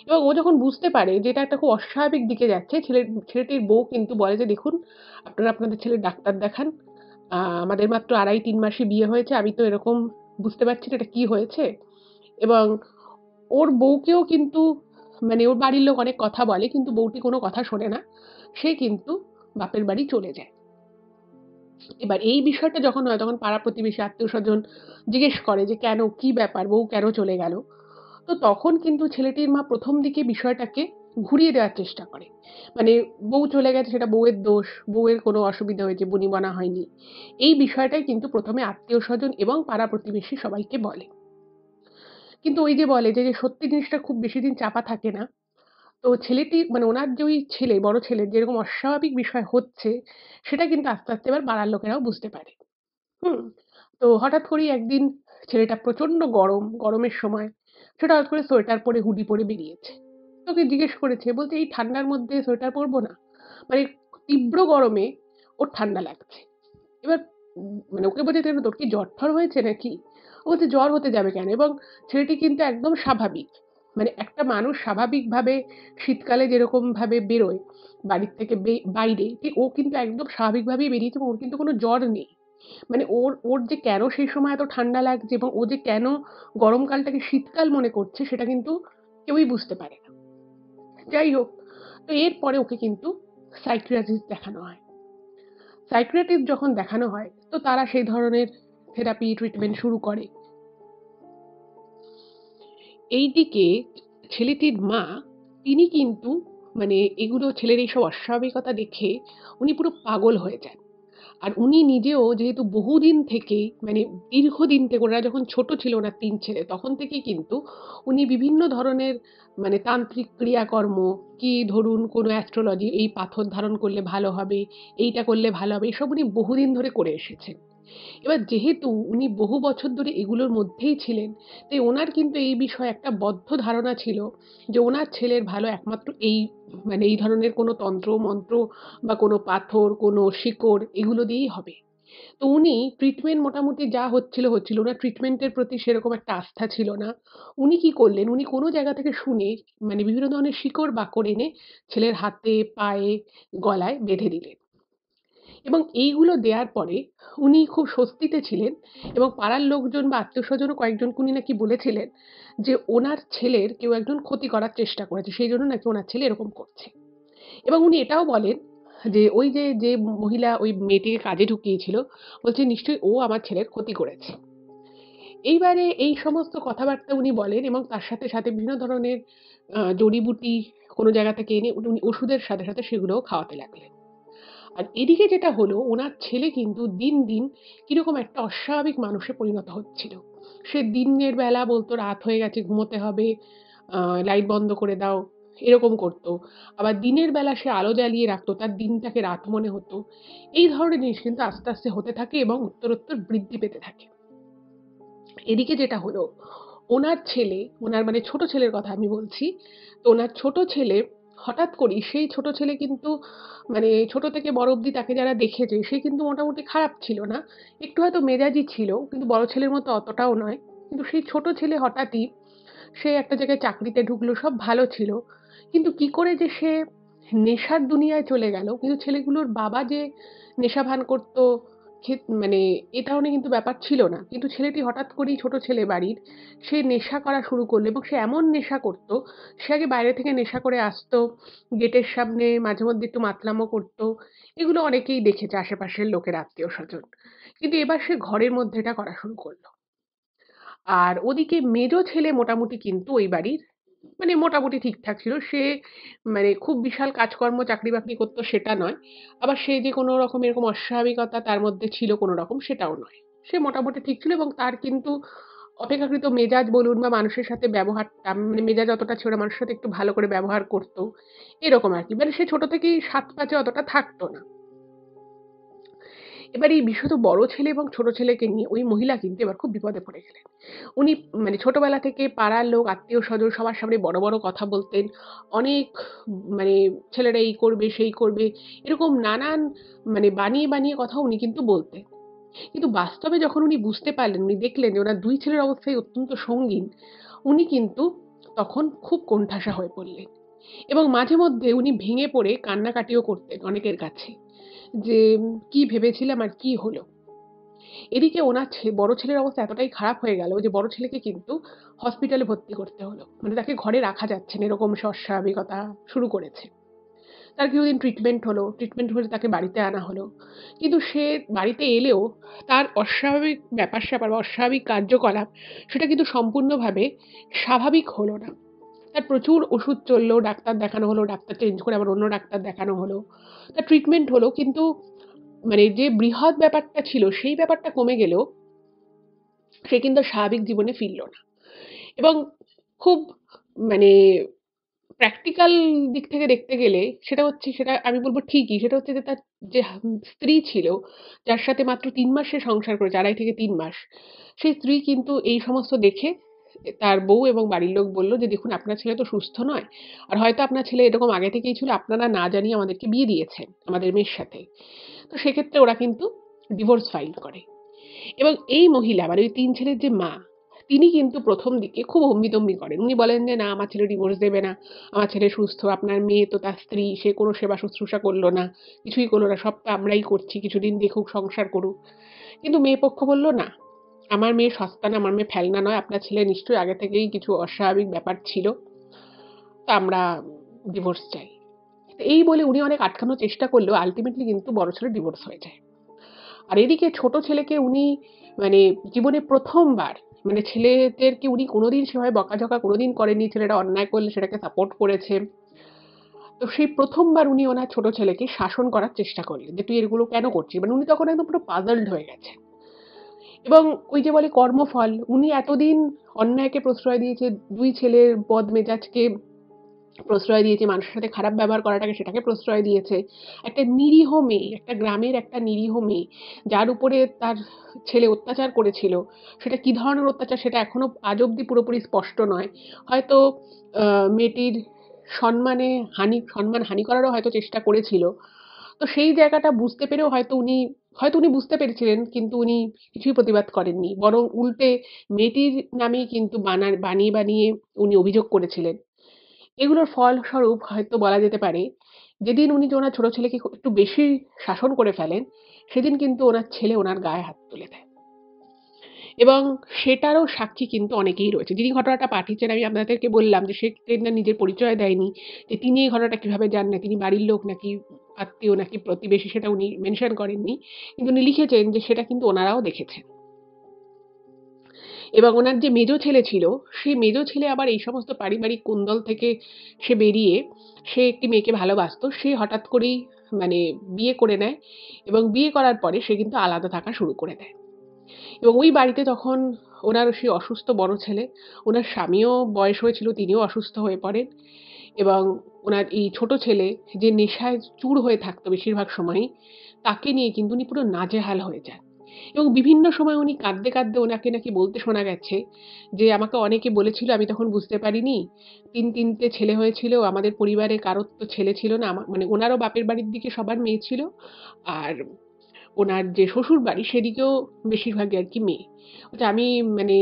এবং ও যখন বুঝতে পারে যে এটা একটা খুব অস্বাভাবিক দিকে যাচ্ছে, ছেলেটির বউ কিন্তু বলে যে, "দেখুন, আপনারা আপনাদের ছেলের ডাক্তার দেখান। আমাদের মাত্র ২.৫-৩ মাসই বিয়ে হয়েছে। আমি তো এরকম বুঝতে পারছি না এটা কি হয়েছে।" এবং ওর বউকেও কিন্তু মানে ওর বাড়ির লোক অনেক কথা বলে কিন্তু বউটি কোনো কথা শোনে না। সে কিন্তু বাপের বাড়ি চলে যায়। এবার এই বিষয়টা যখন হয় তখন পাড়া-প্রতিবেশী, আত্মীয়স্বজন জিজ্ঞেস করে যে, "কেন? কি ব্যাপার? বউ কেন চলে গেল?" তো তখন কিন্তু ছেলেটির মা ১ম দিকে বিষয়টাকে ঘুরিয়ে দেওয়ার চেষ্টা করে। মানে বউ চলে গেছে সেটা বউয়ের দোষ, বউয়ের কোনো অসুবিধা হয়েছে, বনিবনা হয়নি। এই বিষয়টাই কিন্তু ১ম এ আত্মীয়স্বজন এবং পাড়া-প্রতিবেশী সবাইকে বলে। কিন্তু ওই যে বলে যে সত্যি জিনিসটা খুব বেশিদিন চাপা থাকে না। তো ছেলেটি মানে ওনার যে ওই ছেলে, বড় ছেলের যেরকম অস্বাভাবিক বিষয় হচ্ছে, সেটা কিন্তু আস্তে, আস্তে এবার পাড়ার লোকেরাও বুঝতে পারে। হুম? তো হঠাৎ করেই একদিন ছেলেটা প্রচন্ড গরম, গরমের সময় সেটা হঠাৎ করে সোয়েটার পরে, হুডি পরে বেরিয়েছে। তো ওকে জিজ্ঞেস করেছে, বলছে, "এই ঠান্ডার মধ্যে সোয়েটার পরবো না?" মানে তীব্র গরমে ওর ঠান্ডা লাগছে। এবার মানে ওকে বলছে, "কেন, তোর কি জ্বর-টর হয়েছে নাকি?" ও বলছে, "জ্বর হতে যাবে কেন?" এবং ছেলেটি কিন্তু একদম স্বাভাবিক। মানে একটা মানুষ স্বাভাবিকভাবে শীতকালে যেরকমভাবে বেরোয় বাড়ির থেকে বাইরে, ঠিক ও কিন্তু একদম স্বাভাবিকভাবেই বেরিয়েছে এবং ওর কিন্তু কোনো জ্বর নেই। মানে ওর ওর যে কেন সেই সময় এত ঠান্ডা লাগছে এবং ও যে কেন গরমকালটাকে শীতকাল মনে করছে সেটা কিন্তু কেউই বুঝতে পারে না। যাই হোক, তো এরপরে ওকে কিন্তু সাইকিয়াট্রিস্ট দেখানো হয়। সাইকিয়াট্রিস্ট যখন দেখানো হয় তো তারা সেই ধরনের থেরাপি, ট্রিটমেন্ট শুরু করে। এইদিকে ছেলেটির মা, তিনি কিন্তু মানে এগুলো ছেলের এইসব অস্বাভাবিকতা দেখে উনি পুরো পাগল হয়ে যান। আর উনি নিজেও যেহেতু বহুদিন থেকেই মানে দীর্ঘদিন থেকে ওরা যখন ছোট ছিল ওনার ৩ ছেলে তখন থেকেই কিন্তু উনি বিভিন্ন ধরনের মানে তান্ত্রিক ক্রিয়াকর্ম কি ধরুন কোনো অ্যাস্ট্রোলজি এই পাথর ধারণ করলে ভালো হবে, এইটা করলে ভালো হবে এসব উনি বহুদিন ধরে করে এসেছেন। এবার যেহেতু উনি বহু বছর ধরে এগুলোর মধ্যেই ছিলেন, তাই ওনার কিন্তু এই বিষয়ে একটা বদ্ধ ধারণা ছিল যে ওনার ছেলের ভালো একমাত্র এই মানে এই ধরনের কোনো তন্ত্র মন্ত্র বা কোনো পাথর, কোনো শিকড় এগুলো দিয়েই হবে। তো উনি ট্রিটমেন্ট মোটামুটি যা হচ্ছিল। উনার ট্রিটমেন্টের প্রতি সেরকম একটা আস্থা ছিল না। উনি কি করলেন, উনি কোনো জায়গা থেকে শুনে মানে বিভিন্ন ধরনের শিকড়-বাকড় এনে ছেলের হাতে, পায়ে, গলায় বেঁধে দিলেন। এবং এইগুলো দেয়ার পরে উনি খুব স্বস্তিতে ছিলেন এবং পাড়ার লোকজন বা আত্মীয়স্বজনও কয়েকজনকে উনি নাকি বলেছিলেন যে ওনার ছেলের কেউ একজন ক্ষতি করার চেষ্টা করেছে। সেইজন্য নাকি ওনার ছেলে এরকম করছে। এবং উনি এটাও বলেন যে ওই যে মহিলা ওই মেয়েটিকে কাজে ঢুকিয়েছিল, বলছে নিশ্চয়ই ও আমার ছেলের ক্ষতি করেছে। এইবারে এই সমস্ত কথাবার্তা উনি বলেন এবং তার সাথে বিভিন্ন ধরনের জড়িবুটি কোনো জায়গা থেকে এনে উনি ওষুধের সাথে সেগুলোও খাওয়াতে লাগলেন। আর এদিকে যেটা হলো ওনার ছেলে কিন্তু দিন কিরকম একটা অস্বাভাবিক মানুষে পরিণত হচ্ছিল। সে দিনের বেলা বলতো রাত হয়ে গেছে ঘুমোতে হবে, লাইট বন্ধ করে দাও, এরকম করতো। আবার দিনের বেলা সে আলো জ্বালিয়ে রাখতো, তার দিনটাকে রাত মনে হতো। এই ধরনের জিনিস কিন্তু আস্তে হতে থাকে এবং উত্তরোত্তর বৃদ্ধি পেতে থাকে। এদিকে যেটা হলো, ওনার ছেলে, ওনার মানে ছোট ছেলের কথা আমি বলছি। তো ওনার ছোট ছেলে হঠাৎ করেই সেই ছোট ছেলে কিন্তু মানে ছোট থেকে বড় অব্দি তাকে যারা দেখেছে সে কিন্তু মোটামুটি খারাপ ছিল না। একটু হয়তো মেজাজি ছিল কিন্তু বড় ছেলের মতো অতটাও নয়। কিন্তু সেই ছোট ছেলে হঠাৎই সে একটা জায়গায় চাকরিতে ঢুকলো, সব ভালো ছিল। কিন্তু কি করে যে সে নেশার দুনিয়ায় চলে গেল, কিন্তু ছেলেগুলোর বাবা যে নেশা ভান করতো মানে এ ধরনের কিন্তু ব্যাপার ছিল না। কিন্তু ছেলেটি হঠাৎ করেই ছোট ছেলে বাড়ির, সে নেশা করা শুরু করলো এবং সে এমন নেশা করতো, সে আগে বাইরে থেকে নেশা করে আসতো, গেটের সামনে মাঝে মধ্যে একটু মাতলামো করতো। এগুলো অনেকেই দেখেছে আশেপাশের লোকের আত্মীয়স্বজন। কিন্তু এবার সে ঘরের মধ্যে এটা করা শুরু করলো। আর ওদিকে মেজো ছেলে মোটামুটি কিন্তু ওই বাড়ির মানে মোটামুটি ঠিকঠাক ছিল। সে মানে খুব বিশাল কাজকর্ম চাকরি-বাকরি করতো সেটা নয়। আবার সে যে কোনো রকম এরকম অস্বাভাবিকতা তার মধ্যে ছিল কোনো রকম সেটাও নয়। সে মোটামুটি ঠিক ছিল এবং তার কিন্তু অপেক্ষাকৃত মেজাজ বলুন বা মানুষের সাথে ব্যবহারটা মানে মেজাজ অতটা ছিল না, মানুষের সাথে একটু ভালো করে ব্যবহার করতো। এরকম আরকি। মানে সে ছোট থেকেই সাত পাঁচে অতটা থাকতো না। এবার এই বিশেষত বড় ছেলে এবং ছোট ছেলেকে নিয়ে ওই মহিলা কিন্তু এবার খুব বিপদে পড়ে গেলেন। উনি মানে ছোটবেলা থেকে পাড়ার লোক, আত্মীয়স্বজন সবার সামনে বড় কথা বলতেন। অনেক মানে ছেলেরা এই করবে, সেই করবে। এরকম নানান মানে বানিয়ে কথা উনি কিন্তু বলতেন। কিন্তু বাস্তবে যখন উনি বুঝতে পারলেন, উনি দেখলেন যে ওনার ২ ছেলের অবস্থাই অত্যন্ত সঙ্গীন, উনি কিন্তু তখন খুব কোণঠাসা হয়ে পড়লেন। এবং মাঝে মধ্যে উনি ভেঙে পড়ে কান্নাকাটিও করতেন অনেকের কাছে। যে কি ভেবেছিলাম আর কি হলো? এদিকে ওনার বড় ছেলের অবস্থা এতটাই খারাপ হয়ে গেল যে বড় ছেলেকে কিন্তু হসপিটালে ভর্তি করতে হলো। মানে তাকে ঘরে রাখা যাচ্ছে না এরকম সে অস্বাভাবিকতা শুরু করেছে। তার কিছুদিন ট্রিটমেন্ট হলো। ট্রিটমেন্ট হলে তাকে বাড়িতে আনা হলো। কিন্তু সে বাড়িতে এলেও তার অস্বাভাবিক ব্যাপার-স্যাপার বা অস্বাভাবিক কার্যকলাপ সেটা কিন্তু সম্পূর্ণভাবে স্বাভাবিক হলো না। তার প্রচুর ওষুধ চলল, ডাক্তার দেখানো হলো, ডাক্তার চেঞ্জ করে আবার অন্য ডাক্তার দেখানো হলো। তার ট্রিটমেন্ট হলো কিন্তু মানে যে বৃহৎ ব্যাপারটা ছিল সেই ব্যাপারটা কমে গেলেও সে কিন্তু আর স্বাভাবিক জীবনে ফিরল না। এবং খুব মানে প্র্যাকটিক্যাল দিক থেকে দেখতে গেলে সেটা আমি বলব ঠিকই। সেটা হচ্ছে যে তার যে স্ত্রী ছিল, যার সাথে মাত্র ৩ মাস সে সংসার করেছে, ২.৫ থেকে ৩ মাস। সেই স্ত্রী কিন্তু এই সমস্ত দেখে তার বউ এবং বাড়ির লোক বলল যে, "দেখুন আপনার ছেলে তো সুস্থ নয়। আর হয়তো আপনার ছেলে এরকম আগে থেকেই ছিল, আপনারা না জানিয়ে আমাদেরকে বিয়ে দিয়েছেন আমাদের মেয়ের সাথে।" তো সেক্ষেত্রে ওরা কিন্তু ডিভোর্স ফাইল করে। এবং এই মহিলা মানে ওই ৩ ছেলের যে মা, তিনি কিন্তু ১ম দিকে খুব হম্বিতম্বি করেন। উনি বলেন যে, "না আমার ছেলে ডিভোর্স দেবে না। আমার ছেলে সুস্থ। আপনার মেয়ে তো তার স্ত্রী, সে কোনো সেবা শুশ্রূষা করল না। কিছুই করল না। সব তো আমরাই করছি। কিছুদিন দেখুক, সংসার করুক।" কিন্তু মেয়ে পক্ষ বলল, "না, আমার মেয়ে সস্তা না, আমার মেয়ে ফেলনা নয়। আপনার ছেলে নিশ্চয়ই আগে থেকেই কিছু অস্বাভাবিক ব্যাপার ছিল। তো আমরা ডিভোর্স চাই।" তো এই বলে উনি অনেক আটকানোর চেষ্টা করলেও আল্টিমেটলি কিন্তু বড় ছেলের ডিভোর্স হয়ে যায়। আর এদিকে ছোট ছেলেকে উনি মানে জীবনে ১ম বার মানে ছেলেদেরকে উনি কোনোদিন সেভাবে বকাঝকা কোনোদিন করেননি। ছেলেরা অন্যায় করলে সেটাকে সাপোর্ট করেছে। তো সেই ১ম বার উনি ওনার ছোট ছেলেকে শাসন করার চেষ্টা করলেন যে, "তুই এগুলো কেন করছিস?" মানে উনি তখন একদম পুরো পাজলড হয়ে গেছেন। এবং ওই যে বলে কর্মফল, উনি এতদিন অন্যায়কে প্রশ্রয় দিয়েছে, ২ ছেলের বদমেজাজকে প্রশ্রয় দিয়েছে, মানুষের সাথে খারাপ ব্যবহার করাটাকে সেটাকে প্রশ্রয় দিয়েছে। একটা নিরীহ মেয়ে, একটা গ্রামের একটা নিরীহ মেয়ে, যার উপরে তার ছেলে অত্যাচার করেছিল, সেটা কি ধরনের অত্যাচার সেটা এখনো আজ অব্দি পুরোপুরি স্পষ্ট নয়। হয়তো মেয়েটির সম্মান হানি করারও হয়তো চেষ্টা করেছিল। তো সেই জায়গাটা বুঝতে পেরেও হয়তো উনি বুঝতে পেরেছিলেন, কিন্তু উনি কিছুই প্রতিবাদ করেননি। বরং উল্টে মেয়েটির নামেই কিন্তু বানিয়ে উনি অভিযোগ করেছিলেন। এগুলোর ফলস্বরূপ হয়তো বলা যেতে পারে, যেদিন উনি ওনার ছোট ছেলেকে একটু বেশি শাসন করে ফেলেন, সেদিন কিন্তু ওনার ছেলে ওনার গায়ে হাত তুলে দেয়। এবং সেটারও সাক্ষী কিন্তু অনেকেই রয়েছে। যিনি ঘটনাটা পাঠিয়েছেন আমি আপনাদেরকে বললাম যে সে না নিজের পরিচয় দেয়নি। যে তিনি এই ঘটনাটা কিভাবে জানলেন, তিনি বাড়ির লোক নাকি আত্মীয় নাকি প্রতিবেশী সেটা উনি মেনশন করেননি। কিন্তু উনি লিখেছেন যে সেটা কিন্তু ওনারাও দেখেছেন। এবং ওনার যে মেজ ছেলে ছিল, সেই মেজ ছেলে আবার এই সমস্ত পারিবারিক কোন্দল থেকে সে বেরিয়ে সে একটি মেয়েকে ভালোবাসতো। সে হঠাৎ করেই মানে বিয়ে করে নেয় এবং বিয়ে করার পরে সে কিন্তু আলাদা থাকা শুরু করে দেয়। এবং ওই বাড়িতে তখন ওনার সেই অসুস্থ বড় ছেলে, ওনার স্বামীও বয়স হয়েছিল, তিনিও অসুস্থ হয়ে পড়েন এবং ওনার এই ছোট ছেলে যে নেশায় চুর হয়ে থাকতো বেশিরভাগ সময়ই, তাকে নিয়ে কিন্তু উনি পুরো নাজেহাল হয়ে যান। এবং বিভিন্ন সময় উনি কাঁদতে ওনাকে নাকি বলতে শোনা গেছে যে, "আমাকে অনেকে বলেছিল, আমি তখন বুঝতে পারিনি। ৩ টে ছেলে হয়েছিল। আমাদের পরিবারে কারোর তো ছেলে ছিল না।" মানে ওনারও বাপের বাড়ির দিকে সবার মেয়ে ছিল। আর ওনার যে শ্বশুরবাড়ি সেদিকেও বেশিরভাগই আরকি মেয়ে। বলছে, "আমি মানে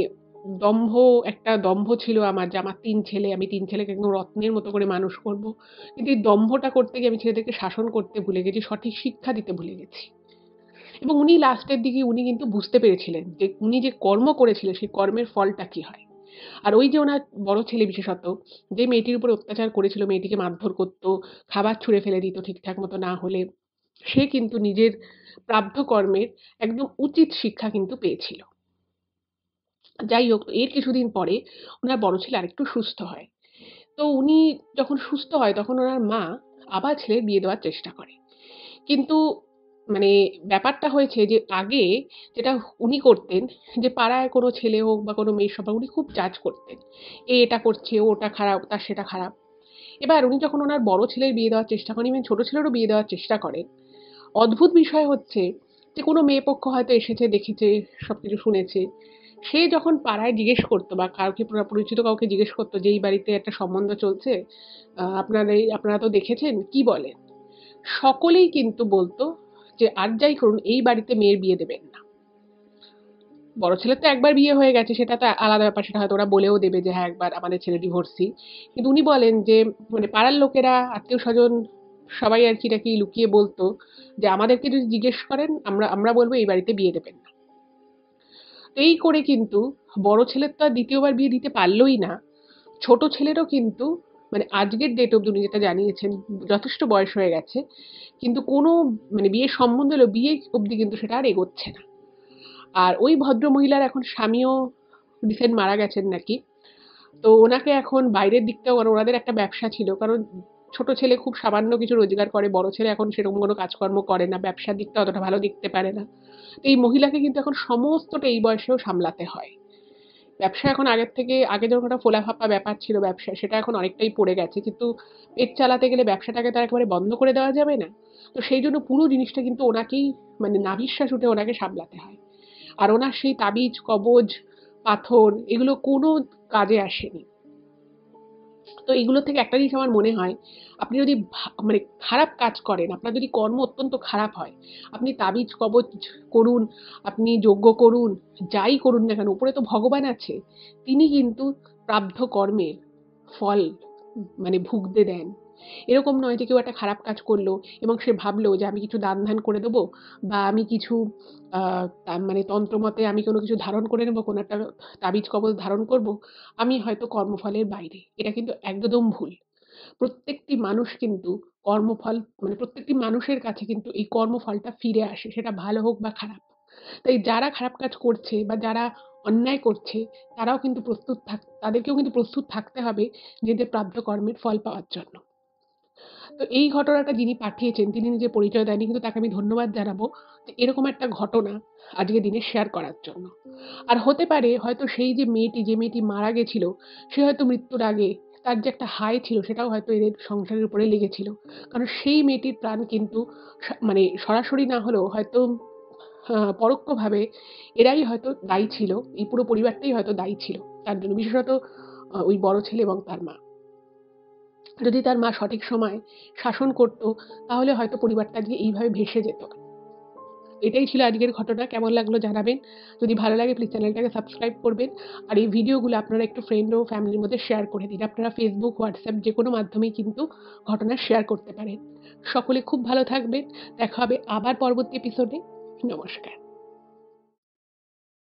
দম্ভ একটা দম্ভ ছিল আমার যে আমার ৩ ছেলে, আমি ৩ ছেলেকে একদম রত্নের মতো করে মানুষ করব। কিন্তু এই দম্ভটা করতে গিয়ে আমি ছেলেদেরকে শাসন করতে ভুলে গেছি, সঠিক শিক্ষা দিতে ভুলে গেছি।" এবং উনি লাস্টের দিকে উনি কিন্তু বুঝতে পেরেছিলেন যে উনি যে কর্ম করেছিলেন সেই কর্মের ফলটা কি হয়। আর ওই যে ওনার বড় ছেলে বিশেষত যে মেয়েটির উপর অত্যাচার করেছিল, মেয়েটিকে মারধর করত, খাবার ছুঁড়ে ফেলে দিত ঠিকঠাক মতো না হলে, সে কিন্তু নিজের প্রাপ্য কর্মের একদম উচিত শিক্ষা কিন্তু পেয়েছিল। যাই হোক, এর কিছুদিন পরে উনার বড় ছেলে আরেকটু সুস্থ হয়। তো উনি যখন সুস্থ হয় তখন উনার মা আবার ছেলের বিয়ে দেওয়ার চেষ্টা করে। কিন্তু মানে ব্যাপারটা হয়েছে যে আগে যেটা উনি করতেন, যে পাড়ায় কোনো ছেলে হোক বা কোনো মেয়ের সবাই উনি খুব জাজ করতেন। এ এটা করছে, ও ওটা খারাপ, তার সেটা খারাপ। এবার উনি যখন ওনার বড় ছেলের বিয়ে দেওয়ার চেষ্টা করেন, ইভেন ছোট ছেলেরও বিয়ে দেওয়ার চেষ্টা করেন, অদ্ভুত বিষয় হচ্ছে যে কোনো মেয়ে পক্ষ হয়তো এসেছে, দেখেছে, সবকিছু শুনেছে। সে যখন পাড়ায় জিজ্ঞেস করতো বা কাউকে পরিচিত কাউকে জিজ্ঞেস করতো যে এই বাড়িতে একটা সম্বন্ধ চলছে, আপনারা তো দেখেছেন, কি বলেন? সকলেই কিন্তু বলতো যে আর যাই করুন এই বাড়িতে মেয়ের বিয়ে দেবেন না। বড় ছেলের তো একবার বিয়ে হয়ে গেছে, সেটা তো আলাদা ব্যাপার, সেটা হয়তো ওরা বলেও দেবে যে হ্যাঁ একবার আমাদের ছেলে ডিভোর্সি। কিন্তু উনি বলেন যে মানে পাড়ার লোকেরা, আত্মীয় স্বজন সবাই আর কি নাকি লুকিয়ে বলতো যে আমাদেরকে যদি জিজ্ঞেস করেন আমরা আমরা বলবো এই বাড়িতে বিয়ে দেবেন না। তো এই করে কিন্তু বড় ছেলের তো আর দ্বিতীয়বার বিয়ে দিতে পারলই না। ছোট ছেলেরও কিন্তু মানে আজকের ডেট অব্দি উনি যেটা জানিয়েছেন, যথেষ্ট বয়স হয়ে গেছে, কিন্তু কোনো মানে বিয়ের সম্বন্ধ এলো, বিয়ে অব্দি কিন্তু সেটা আর এগোচ্ছে না। আর ওই ভদ্রমহিলার এখন স্বামীও রিসেন্ট মারা গেছেন নাকি। তো ওনাকে এখন বাইরের দিকটাও, আর ওনাদের একটা ব্যবসা ছিল, কারণ ছোট ছেলে খুব সামান্য কিছু রোজগার করে, বড় ছেলে এখন সেরকম কোনো কাজকর্ম করে না, ব্যবসার দিকটা অতটা ভালো দেখতে পারে না। তো এই মহিলাকে কিন্তু এখন সমস্তটা এই বয়সেও সামলাতে হয়। ব্যবসা এখন আগের থেকে, আগে যেরকম একটা ফোলাফাপা ব্যাপার ছিল ব্যবসায়, সেটা এখন অনেকটাই পড়ে গেছে। কিন্তু পেট চালাতে গেলে ব্যবসাটাকে তো আর একেবারে বন্ধ করে দেওয়া যাবে না। তো সেই জন্য পুরো জিনিসটা কিন্তু ওনাকেই মানে নাভিশ্বাস উঠে ওনাকে সামলাতে হয়। আর ওনার সেই তাবিজ, কবজ, পাথর এগুলো কোনো কাজে আসেনি। তো এগুলো থেকে একটা জিনিস আমার মনে হয়, আপনি যদি মানে খারাপ কাজ করেন, আপনার যদি কর্ম অত্যন্ত খারাপ হয়, আপনি তাবিজ কবজ করুন, আপনি যজ্ঞ করুন, যাই করুন না কেন, উপরে তো ভগবান আছে। তিনি কিন্তু প্রাপ্য কর্মের ফল মানে ভুগতে দেন। এরকম নয় যে কেউ একটা খারাপ কাজ করলো এবং সে ভাবলো যে আমি কিছু দান ধ্যান করে দেবো, বা আমি কিছু মানে তন্ত্রমতে আমি কোনো কিছু ধারণ করে নেবো, কোনো একটা তাবিজ কবজ ধারণ করব, আমি হয়তো কর্মফলের বাইরে। এটা কিন্তু একদম ভুল। প্রত্যেকটি মানুষ কিন্তু কর্মফল মানে প্রত্যেকটি মানুষের কাছে কিন্তু এই কর্মফলটা ফিরে আসে, সেটা ভালো হোক বা খারাপ। তাই যারা খারাপ কাজ করছে বা যারা অন্যায় করছে, তারাও কিন্তু তাদেরকেও কিন্তু প্রস্তুত থাকতে হবে নিজেদের প্রাপ্য কর্মের ফল পাওয়ার জন্য। তো এই ঘটনাটা যিনি পাঠিয়েছেন তিনি নিজে পরিচয় দেননি, কিন্তু তাকে আমি ধন্যবাদ জানাবো যে এরকম একটা ঘটনা আজকের দিনে শেয়ার করার জন্য। আর হতে পারে হয়তো সেই যে মেয়েটি মারা গেছিল, সে হয়তো মৃত্যুর আগে তার যে একটা হায় ছিল সেটাও হয়তো এদের সংসারের উপরে লেগেছিল। কারণ সেই মেয়েটির প্রাণ কিন্তু মানে সরাসরি না হলেও হয়তো পরোক্ষভাবে এরাই হয়তো দায়ী ছিল। এই পুরো পরিবারটাই হয়তো দায়ী ছিল তার জন্য। বিশেষত ওই বড় ছেলে এবং তার মা। যদি তার মা সঠিক সময়ে শাসন করত, তাহলে হয়তো পরিবারটা আজকে এইভাবে ভেসে যেত না। এটাই ছিল আজকের ঘটনা। কেমন লাগলো জানাবেন। যদি ভালো লাগে প্লিজ চ্যানেলটাকে সাবস্ক্রাইব করবেন। আর এই ভিডিওগুলো আপনারা একটু ফ্রেন্ড ও ফ্যামিলির মধ্যে শেয়ার করে দিন। আপনারা ফেসবুক, হোয়াটসঅ্যাপ যেকোনো মাধ্যমেই কিন্তু ঘটনা শেয়ার করতে পারেন। সকলে খুব ভালো থাকবেন। দেখা হবে আবার পরবর্তী এপিসোডে। নমস্কার।